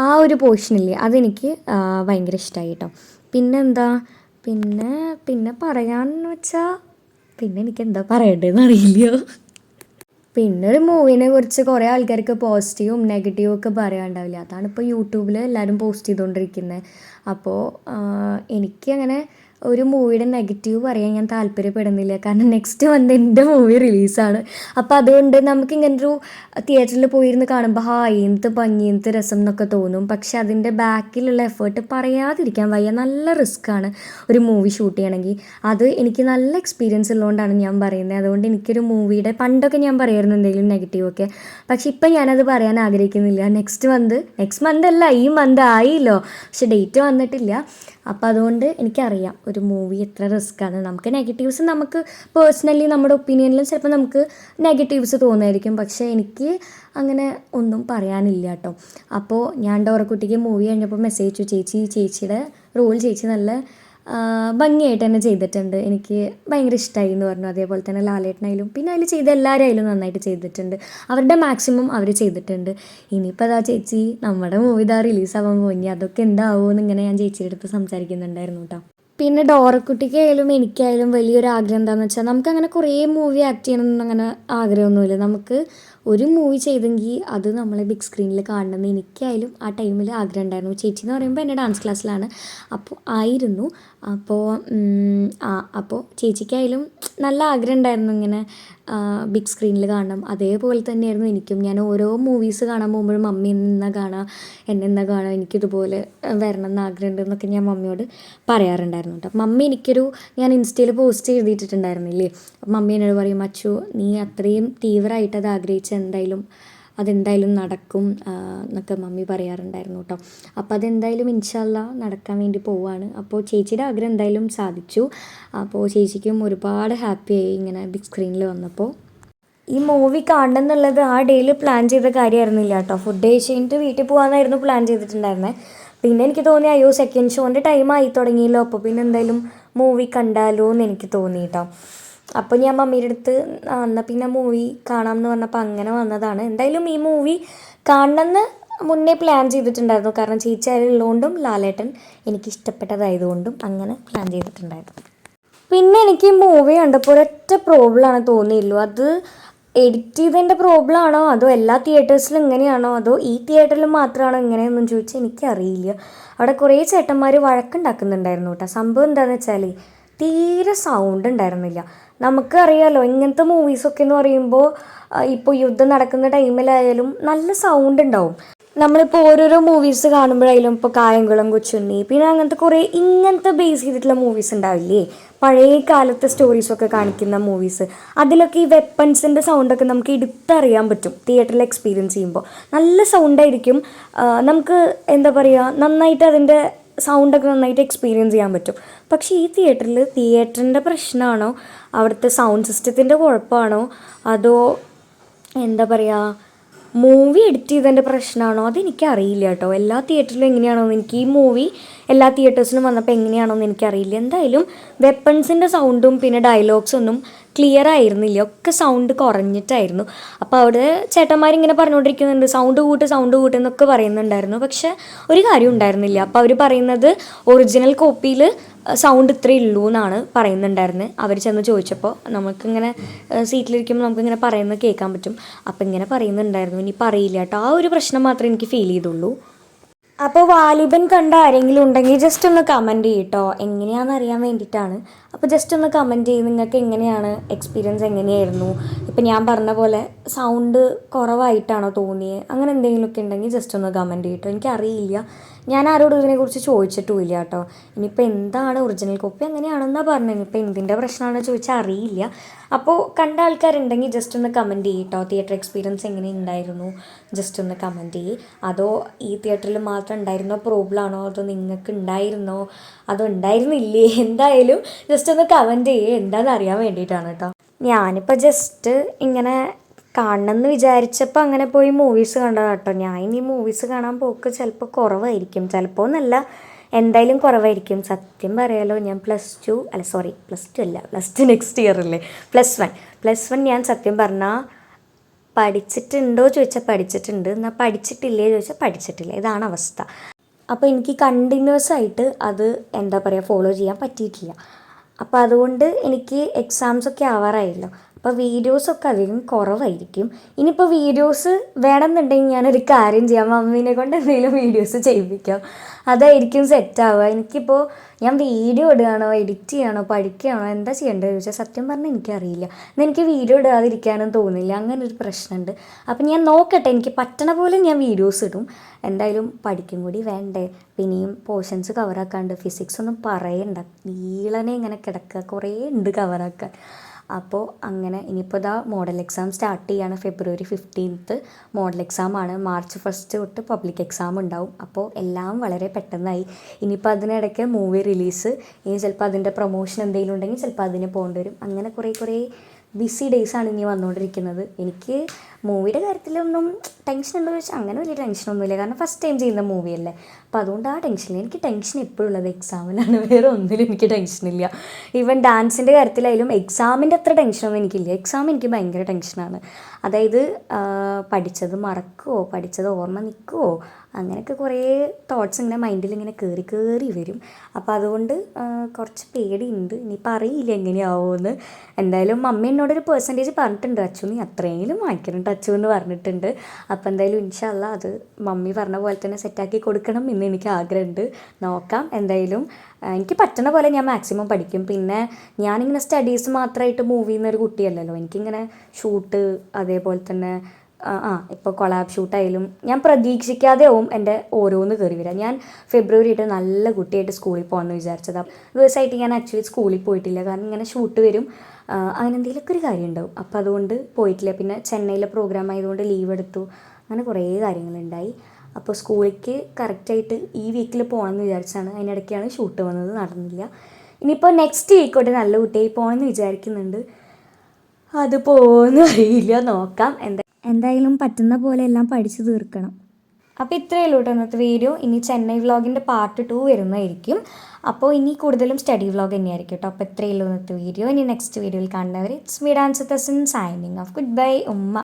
ആ ഒരു പോർഷനില്ലേ, അതെനിക്ക് ഭയങ്കര ഇഷ്ടമായി കേട്ടോ. പിന്നെന്താ പിന്നെ പറയാമെന്ന് വെച്ചാൽ പിന്നെ എനിക്കെന്താ പറയേണ്ടതെന്ന് അറിയില്ല. പിന്നെ ഒരു മൂവിനെ കുറിച്ച് കുറേ ആൾക്കാർക്ക് പോസിറ്റീവും നെഗറ്റീവും ഒക്കെ പറയാനുണ്ടാവില്ല, അതാണ് ഇപ്പോൾ യൂട്യൂബിൽ എല്ലാവരും പോസ്റ്റ് ചെയ്തുകൊണ്ടിരിക്കുന്നത്. അപ്പോൾ എനിക്കങ്ങനെ ഒരു മൂവിയുടെ നെഗറ്റീവ് പറയാൻ ഞാൻ താല്പര്യപ്പെടുന്നില്ല, കാരണം നെക്സ്റ്റ് മന്ത് എൻ്റെ മൂവി റിലീസാണ്. അപ്പോൾ അതുകൊണ്ട് നമുക്കിങ്ങനൊരു തിയേറ്ററിൽ പോയിരുന്ന് കാണുമ്പോൾ എന്ത് ഭംഗി എന്ത് രസം എന്നൊക്കെ തോന്നും. പക്ഷെ അതിൻ്റെ ബാക്കിലുള്ള എഫേർട്ട് പറയാതിരിക്കാൻ വയ്യ, നല്ല റിസ്ക്കാണ് ഒരു മൂവി ഷൂട്ട് ചെയ്യണമെങ്കിൽ. അത് എനിക്ക് നല്ല എക്സ്പീരിയൻസ് ഉള്ളതുകൊണ്ടാണ് ഞാൻ പറയുന്നത്. അതുകൊണ്ട് എനിക്കൊരു മൂവിയുടെ പണ്ടൊക്കെ ഞാൻ പറയായിരുന്നു എന്തെങ്കിലും നെഗറ്റീവൊക്കെ, പക്ഷെ ഇപ്പം ഞാനത് പറയാൻ ആഗ്രഹിക്കുന്നില്ല. നെക്സ്റ്റ് മന്ത് അല്ല, ഈ മന്ത് ആയില്ലോ, പക്ഷെ ഡേറ്റ് വന്നിട്ടില്ല. അപ്പോൾ അതുകൊണ്ട് എനിക്കറിയാം ഒരു മൂവി എത്ര റിസ്ക്കാണ്. നമുക്ക് നെഗറ്റീവ്സ്, നമുക്ക് പേഴ്സണലി നമ്മുടെ ഒപ്പീനിയനിലും ചിലപ്പോൾ നമുക്ക് നെഗറ്റീവ്സ് തോന്നുമായിരിക്കും, പക്ഷേ എനിക്ക് അങ്ങനെ ഒന്നും പറയാനില്ല കേട്ടോ. അപ്പോൾ ഞാൻ ഡോറക്കുട്ടിക്ക് മൂവി കഴിഞ്ഞപ്പോൾ മെസ്സേജ് അയച്ചു, ചേച്ചിയുടെ റോൾ ചേച്ചി നല്ല ഭംഗിയായിട്ട് തന്നെ ചെയ്തിട്ടുണ്ട്. എനിക്ക് ഭയങ്കര ഇഷ്ടമായി എന്ന് പറഞ്ഞു. അതേപോലെ തന്നെ ലാലേട്ടനായാലും പിന്നെ അതിൽ ചെയ്ത എല്ലാവരും നന്നായിട്ട് ചെയ്തിട്ടുണ്ട്. അവരുടെ മാക്സിമം അവർ ചെയ്തിട്ടുണ്ട്. ഇനിയിപ്പോൾ അതാ ചേച്ചി നമ്മുടെ മൂവി ഇതാ റിലീസാവാൻ പോയി, അതൊക്കെ എന്താവുമെന്ന് ഇങ്ങനെ ഞാൻ ചേച്ചിയുടെ അടുത്ത് സംസാരിക്കുന്നുണ്ടായിരുന്നു കേട്ടോ. പിന്നെ ഡോറക്കുട്ടിക്കായാലും എനിക്കായാലും വലിയൊരു ആഗ്രഹം എന്താണെന്ന് വെച്ചാൽ നമുക്കങ്ങനെ കുറേ മൂവി ആക്ട് ചെയ്യണമെന്ന് അങ്ങനെ ആഗ്രഹമൊന്നുമില്ല. നമുക്ക് ഒരു മൂവി ചെയ്തെങ്കിൽ അത് നമ്മളെ ബിഗ് സ്ക്രീനിൽ കാണണമെന്ന് എനിക്കായാലും ആ ടൈമിൽ ആഗ്രഹം ഉണ്ടായിരുന്നു. ചേച്ചി എന്ന് പറയുമ്പോൾ എൻ്റെ ഡാൻസ് ക്ലാസ്സിലാണ് അപ്പോൾ ആയിരുന്നു. അപ്പോൾ അപ്പോൾ ചേച്ചിക്കായാലും നല്ല ആഗ്രഹം ഉണ്ടായിരുന്നു ഇങ്ങനെ ബിഗ് സ്ക്രീനിൽ കാണണം. അതേപോലെ തന്നെയായിരുന്നു എനിക്കും. ഞാൻ ഓരോ മൂവീസ് കാണാൻ പോകുമ്പോഴും മമ്മി എന്നാ കാണുക, എന്നാ കാണുക, എനിക്കിതുപോലെ വരണം എന്ന് ആഗ്രഹമുണ്ട് എന്നൊക്കെ ഞാൻ മമ്മിയോട് പറയാറുണ്ടായിരുന്നു കേട്ടോ. മമ്മി ഞാൻ ഇൻസ്റ്റയിൽ പോസ്റ്റ് ചെയ്തിട്ടുണ്ടായിരുന്നില്ലേ, അപ്പം മമ്മി എന്നോട് പറയും, അച്ചു നീ അത്രയും തീവ്രമായിട്ട് അത് അതെന്തായാലും നടക്കും എന്നൊക്കെ മമ്മി പറയാറുണ്ടായിരുന്നു കേട്ടോ. അപ്പോൾ അതെന്തായാലും ഇൻഷാ അല്ലാ നടക്കാൻ വേണ്ടി പോവാണ്. അപ്പോൾ ചേച്ചിയുടെ ആഗ്രഹം എന്തായാലും സാധിച്ചു. അപ്പോൾ ചേച്ചിക്കും ഒരുപാട് ഹാപ്പിയായി ഇങ്ങനെ ബിഗ് സ്ക്രീനിൽ വന്നപ്പോൾ. ഈ മൂവി കാണണം എന്നുള്ളത് ആ ഡേയിൽ പ്ലാൻ ചെയ്ത കാര്യമായിരുന്നില്ല കേട്ടോ. ഫുഡ് കഴിച്ച് കഴിഞ്ഞിട്ട് വീട്ടിൽ പോകാമെന്നായിരുന്നു പ്ലാൻ ചെയ്തിട്ടുണ്ടായിരുന്നത്. പിന്നെ എനിക്ക് തോന്നി അയ്യോ സെക്കൻഡ് ഷോൻ്റെ ടൈം ആയി തുടങ്ങിയല്ലോ, അപ്പോൾ പിന്നെ എന്തായാലും മൂവി കണ്ടാലോ എന്ന് എനിക്ക് തോന്നി കേട്ടോ. അപ്പോൾ ഞാൻ മമ്മിയുടെ അടുത്ത് എന്നാൽ പിന്നെ മൂവി കാണാം എന്ന് പറഞ്ഞപ്പോൾ അങ്ങനെ വന്നതാണ്. എന്തായാലും ഈ മൂവി കാണണമെന്ന് മുന്നേ പ്ലാൻ ചെയ്തിട്ടുണ്ടായിരുന്നു. കാരണം ചേച്ചി അതിലുള്ളതുകൊണ്ടും ലാലേട്ടൻ എനിക്ക് ഇഷ്ടപ്പെട്ടതായതുകൊണ്ടും അങ്ങനെ പ്ലാൻ ചെയ്തിട്ടുണ്ടായിരുന്നു. പിന്നെ എനിക്ക് ഈ മൂവി കണ്ടപ്പോൾ ഒരൊറ്റ പ്രോബ്ലമാണ് തോന്നിയുള്ളൂ. അത് എഡിറ്റ് ചെയ്തതിൻ്റെ പ്രോബ്ലം ആണോ അതോ എല്ലാ തിയേറ്റേഴ്സിലും ഇങ്ങനെയാണോ അതോ ഈ തിയേറ്ററിൽ മാത്രമാണോ ഇങ്ങനെയൊന്നും ചോദിച്ചാൽ എനിക്കറിയില്ല. അവിടെ കുറേ ചേട്ടന്മാർ വഴക്കുണ്ടാക്കുന്നുണ്ടായിരുന്നു കേട്ടോ. സംഭവം എന്താണെന്ന് വെച്ചാൽ തീരെ സൗണ്ട് ഉണ്ടായിരുന്നില്ല. നമുക്കറിയാമല്ലോ ഇങ്ങനത്തെ മൂവീസൊക്കെ എന്ന് പറയുമ്പോൾ ഇപ്പോൾ യുദ്ധം നടക്കുന്ന ടൈമിലായാലും നല്ല സൗണ്ട് ഉണ്ടാവും. നമ്മളിപ്പോൾ ഓരോരോ മൂവീസ് കാണുമ്പോഴായാലും ഇപ്പോൾ കായംകുളം കൊച്ചുണ്ണി പിന്നെ ഇങ്ങനത്തെ ബേസ് ചെയ്തിട്ടുള്ള മൂവീസ് ഉണ്ടാവില്ലേ, പഴയ കാലത്തെ സ്റ്റോറീസൊക്കെ കാണിക്കുന്ന മൂവീസ്, അതിലൊക്കെ ഈ വെപ്പൺസിൻ്റെ സൗണ്ടൊക്കെ നമുക്ക് എടുത്തറിയാൻ പറ്റും. തിയേറ്ററിൽ എക്സ്പീരിയൻസ് ചെയ്യുമ്പോൾ നല്ല സൗണ്ടായിരിക്കും. നമുക്ക് എന്താ പറയുക, നന്നായിട്ട് അതിൻ്റെ സൗണ്ടൊക്കെ നന്നായിട്ട് എക്സ്പീരിയൻസ് ചെയ്യാൻ പറ്റും. പക്ഷേ ഈ തിയേറ്ററിൻ്റെ പ്രശ്നമാണോ അവിടുത്തെ സൗണ്ട് സിസ്റ്റത്തിൻ്റെ കുഴപ്പമാണോ അതോ എന്താ പറയുക മൂവി എഡിറ്റ് ചെയ്തതിൻ്റെ പ്രശ്നമാണോ അതെനിക്കറിയില്ല കേട്ടോ. എല്ലാ തിയേറ്ററിലും എങ്ങനെയാണോന്ന് എനിക്ക് ഈ മൂവി എല്ലാ തിയേറ്റേഴ്സിലും വന്നപ്പോൾ എങ്ങനെയാണോന്ന് എനിക്കറിയില്ല. എന്തായാലും വെപ്പൺസിൻ്റെ സൗണ്ടും പിന്നെ ഡയലോഗ്സൊന്നും ക്ലിയർ ആയിരുന്നില്ല, ഒക്കെ സൗണ്ട് കുറഞ്ഞിട്ടായിരുന്നു. അപ്പോൾ അവിടെ ചേട്ടന്മാരിങ്ങനെ പറഞ്ഞുകൊണ്ടിരിക്കുന്നുണ്ട് സൗണ്ട് കൂട്ട് എന്നൊക്കെ പറയുന്നുണ്ടായിരുന്നു. പക്ഷെ ഒരു കാര്യം ഉണ്ടായിരുന്നില്ല. അപ്പോൾ അവർ പറയുന്നത് ഒറിജിനൽ കോപ്പിയിൽ സൗണ്ട് ഇത്രയേ ഉള്ളൂ എന്നാണ് പറയുന്നുണ്ടായിരുന്നത്. അവർ ചെന്ന് ചോദിച്ചപ്പോൾ നമുക്കിങ്ങനെ സീറ്റിലിരിക്കുമ്പോൾ നമുക്കിങ്ങനെ പറയുന്നത് കേൾക്കാൻ പറ്റും. അപ്പോൾ ഇങ്ങനെ പറയുന്നുണ്ടായിരുന്നു. ഇനിയിപ്പോൾ അറിയില്ല കേട്ടോ, ആ ഒരു പ്രശ്നം മാത്രമേ എനിക്ക് ഫീൽ ചെയ്തുള്ളൂ. അപ്പോൾ വാലിബൻ കണ്ട ആരെങ്കിലും ഉണ്ടെങ്കിൽ ജസ്റ്റ് ഒന്ന് കമൻറ്റ് ചെയ്യട്ടോ, എങ്ങനെയാണെന്ന് അറിയാൻ വേണ്ടിയിട്ടാണ്. അപ്പോൾ ജസ്റ്റ് ഒന്ന് കമൻറ്റ് ചെയ്ത് നിങ്ങൾക്ക് എങ്ങനെയാണ് എക്സ്പീരിയൻസ്, എങ്ങനെയായിരുന്നു, ഇപ്പം ഞാൻ പറഞ്ഞ പോലെ സൗണ്ട് കുറവായിട്ടാണോ തോന്നിയത്, അങ്ങനെ എന്തെങ്കിലുമൊക്കെ ഉണ്ടെങ്കിൽ ജസ്റ്റ് ഒന്ന് കമൻറ്റ് ചെയ്യട്ടോ. എനിക്കറിയില്ല, ഞാൻ ആരോടും ഇതിനെക്കുറിച്ച് ചോദിച്ചിട്ടുമില്ല കേട്ടോ. ഇനിയിപ്പോൾ എന്താണ് ഒറിജിനൽ കോപ്പി അങ്ങനെയാണെന്നാണ് പറഞ്ഞത്. ഇനിയിപ്പോൾ എന്തിൻ്റെ പ്രശ്നമാണെന്ന് ചോദിച്ചാൽ അറിയില്ല. അപ്പോൾ കണ്ട ആൾക്കാരുണ്ടെങ്കിൽ ജസ്റ്റ് ഒന്ന് കമൻറ്റ് ചെയ്യട്ടോ. തിയേറ്റർ എക്സ്പീരിയൻസ് എങ്ങനെ ഉണ്ടായിരുന്നു ജസ്റ്റ് ഒന്ന് കമൻറ്റ് ചെയ്യ്. അതോ ഈ തിയേറ്ററിൽ മാത്രം ഉണ്ടായിരുന്നോ പ്രോബ്ലം ആണോ അതോ നിങ്ങൾക്ക് ഉണ്ടായിരുന്നോ അതോ ഉണ്ടായിരുന്നില്ലേ, എന്തായാലും ജസ്റ്റ് ഒന്ന് കമൻറ്റ് ചെയ്യുക, എന്താണെന്ന് അറിയാൻ വേണ്ടിയിട്ടാണ് കേട്ടോ. ഞാനിപ്പോൾ ജസ്റ്റ് ഇങ്ങനെ കാണണമെന്ന് വിചാരിച്ചപ്പോൾ അങ്ങനെ പോയി മൂവീസ് കണ്ടതാണ് കേട്ടോ. ഞാൻ ഇനി മൂവീസ് കാണാൻ പോക്ക് ചിലപ്പോൾ കുറവായിരിക്കും, ചിലപ്പോൾ എന്നല്ല എന്തായാലും കുറവായിരിക്കും. സത്യം പറയാലോ, ഞാൻ പ്ലസ് ടു നെക്സ്റ്റ് ഇയർ അല്ലേ, പ്ലസ് വൺ ഞാൻ സത്യം പറഞ്ഞാൽ പഠിച്ചിട്ടുണ്ടോ ചോദിച്ചാൽ പഠിച്ചിട്ടുണ്ട്, എന്നാൽ പഠിച്ചിട്ടില്ലേ ചോദിച്ചാൽ പഠിച്ചിട്ടില്ല. ഇതാണ് അവസ്ഥ. അപ്പോൾ എനിക്ക് കണ്ടിന്യൂസ് ആയിട്ട് അത് എന്താ പറയുക ഫോളോ ചെയ്യാൻ പറ്റിയിട്ടില്ല. അപ്പോൾ അതുകൊണ്ട് എനിക്ക് എക്സാംസൊക്കെ ആവാറായല്ലോ. അപ്പോൾ വീഡിയോസൊക്കെ അധികം കുറവായിരിക്കും. ഇനിയിപ്പോൾ വീഡിയോസ് വേണമെന്നുണ്ടെങ്കിൽ ഞാനൊരു കാര്യം ചെയ്യാം, മമ്മീനെ കൊണ്ട് എന്തെങ്കിലും വീഡിയോസ് ചെയ്യിപ്പിക്കാം, അതായിരിക്കും സെറ്റാവുക. എനിക്കിപ്പോൾ ഞാൻ വീഡിയോ ഇടുകയാണോ എഡിറ്റ് ചെയ്യണോ പഠിക്കുകയാണോ എന്താ ചെയ്യേണ്ടത് ചോദിച്ചാൽ സത്യം പറഞ്ഞാൽ എനിക്കറിയില്ല. എന്നാൽ എനിക്ക് വീഡിയോ ഇടാതിരിക്കാനും തോന്നില്ല, അങ്ങനെ ഒരു പ്രശ്നമുണ്ട്. അപ്പം ഞാൻ നോക്കട്ടെ, എനിക്ക് പറ്റണ പോലെ ഞാൻ വീഡിയോസ് ഇടും. എന്തായാലും പഠിക്കും കൂടി വേണ്ടേ, പിന്നെയും പോർഷൻസ് കവറാക്കാണ്ട്, ഫിസിക്സ് ഒന്നും പറയണ്ട, നീളനെ ഇങ്ങനെ കിടക്കുക, കുറേ ഉണ്ട് കവറാക്കാൻ. അപ്പോൾ അങ്ങനെ ഇനിയിപ്പോൾ ഇതാ മോഡൽ എക്സാം സ്റ്റാർട്ട് ചെയ്യാണ്. February 15th മോഡൽ എക്സാമാണ്. March 1 തൊട്ട് പബ്ലിക് എക്സാം ഉണ്ടാവും. അപ്പോൾ എല്ലാം വളരെ പെട്ടെന്നായി. ഇനിയിപ്പോൾ അതിനിടയ്ക്ക് മൂവി റിലീസ്, ഇനി ചിലപ്പോൾ അതിൻ്റെ പ്രൊമോഷൻ എന്തെങ്കിലും ഉണ്ടെങ്കിൽ ചിലപ്പോൾ അതിന് പോകേണ്ടി വരും. അങ്ങനെ കുറേ ബിസി ഡേയ്സാണ് ഇനി വന്നുകൊണ്ടിരിക്കുന്നത്. എനിക്ക് മൂവിയുടെ കാര്യത്തിലൊന്നും ടെൻഷൻ ഉണ്ടോ ചോദിച്ചാൽ അങ്ങനെ വലിയ ടെൻഷനൊന്നുമില്ല, കാരണം ഫസ്റ്റ് ടൈം ചെയ്യുന്ന മൂവിയല്ലേ. അപ്പോൾ അതുകൊണ്ട് ആ ടെൻഷനില്ല. എനിക്ക് ടെൻഷൻ എപ്പോഴും ഉള്ളത് എക്സാമിനാണ്, വേറെ ഒന്നിലും എനിക്ക് ടെൻഷനില്ല. ഈവൻ ഡാൻസിൻ്റെ കാര്യത്തിലായാലും എക്സാമിൻ്റെ അത്ര ടെൻഷനൊന്നും എനിക്കില്ല. എക്സാം എനിക്ക് ഭയങ്കര ടെൻഷനാണ്. അതായത് പഠിച്ചത് മറക്കുമോ, പഠിച്ചത് ഓർമ്മ നിൽക്കുമോ, അങ്ങനെയൊക്കെ കുറേ തോട്ട്സ് ഇങ്ങനെ മൈൻഡിൽ ഇങ്ങനെ കയറി കയറി വരും. അപ്പോൾ അതുകൊണ്ട് കുറച്ച് പേടിയുണ്ട്. ഇനിയിപ്പോൾ അറിയില്ല എങ്ങനെയാവുമെന്ന്. എന്തായാലും മമ്മി എന്നോടൊരു പെർസെൻറ്റേജ് പറഞ്ഞിട്ടുണ്ട്, അച്ചു നീ അത്രയെങ്കിലും വാങ്ങിക്കണം അച്ചു എന്ന് പറഞ്ഞിട്ടുണ്ട്. അപ്പോൾ എന്തായാലും ഇൻഷാ അല്ലാ അത് മമ്മി പറഞ്ഞ പോലെ തന്നെ സെറ്റാക്കി കൊടുക്കണം എന്ന് എനിക്ക് ആഗ്രഹമുണ്ട്. നോക്കാം എന്തായാലും. എനിക്ക് പറ്റുന്ന പോലെ ഞാൻ മാക്സിമം പഠിക്കും. പിന്നെ ഞാനിങ്ങനെ സ്റ്റഡീസ് മാത്രമായിട്ട് മൂവ് ചെയ്യുന്നൊരു കുട്ടിയല്ലല്ലോ. എനിക്കിങ്ങനെ ഷൂട്ട്, അതേപോലെ തന്നെ ഇപ്പോൾ കൊളാബ് ഷൂട്ടായാലും ഞാൻ പ്രതീക്ഷിക്കാതെ ആവും എൻ്റെ ഓരോന്ന് കയറി വരിക. ഞാൻ ഫെബ്രുവരി ആയിട്ട് നല്ല കുട്ടിയായിട്ട് സ്കൂളിൽ പോകാമെന്ന് വിചാരിച്ചതാണ്. ദിവസമായിട്ട് ഞാൻ ആക്ച്വലി സ്കൂളിൽ പോയിട്ടില്ല, കാരണം ഇങ്ങനെ ഷൂട്ട് വരും, അങ്ങനെ എന്തെങ്കിലുമൊക്കെ ഒരു കാര്യം ഉണ്ടാവും. അപ്പോൾ അതുകൊണ്ട് പോയിട്ടില്ല. പിന്നെ ചെന്നൈയിലെ പ്രോഗ്രാം ആയതുകൊണ്ട് ലീവ് എടുത്തു. അങ്ങനെ കുറേ കാര്യങ്ങളുണ്ടായി. അപ്പോൾ സ്കൂളിലേക്ക് കറക്റ്റായിട്ട് ഈ വീക്കിൽ പോകണമെന്ന് വിചാരിച്ചാണ്. അതിനിടയ്ക്കാണ് ഷൂട്ട് വന്നത്, നടന്നില്ല. ഇനിയിപ്പോൾ നെക്സ്റ്റ് വീക്കോട്ട് നല്ല കുട്ടിയായി പോകണമെന്ന് വിചാരിക്കുന്നുണ്ട്. അത് പോകുമെന്ന് അറിയില്ല, നോക്കാം. എന്തായാലും പറ്റുന്ന പോലെ എല്ലാം പഠിച്ചു തീർക്കണം. അപ്പോൾ ഇത്രയേ ഉള്ളൂ കേട്ടോ ഇന്നത്തെ വീഡിയോ. ഇനി ചെന്നൈ വ്ളോഗിൻ്റെ പാർട്ട് 2 വരുന്നതായിരിക്കും. അപ്പോൾ ഇനി കൂടുതലും സ്റ്റഡി വ്ളോഗ് തന്നെയായിരിക്കും കേട്ടോ. അപ്പോൾ ഇത്രയേ ഉള്ളൂ ഇന്നത്തെ വീഡിയോ. ഇനി നെക്സ്റ്റ് വീഡിയോയിൽ കാണുന്നവർ ഇറ്റ്സ് മീ ഡാൻസ് തസൻ സൈനിങ് ഓഫ്. ഗുഡ് ബൈ ഉമ്മ.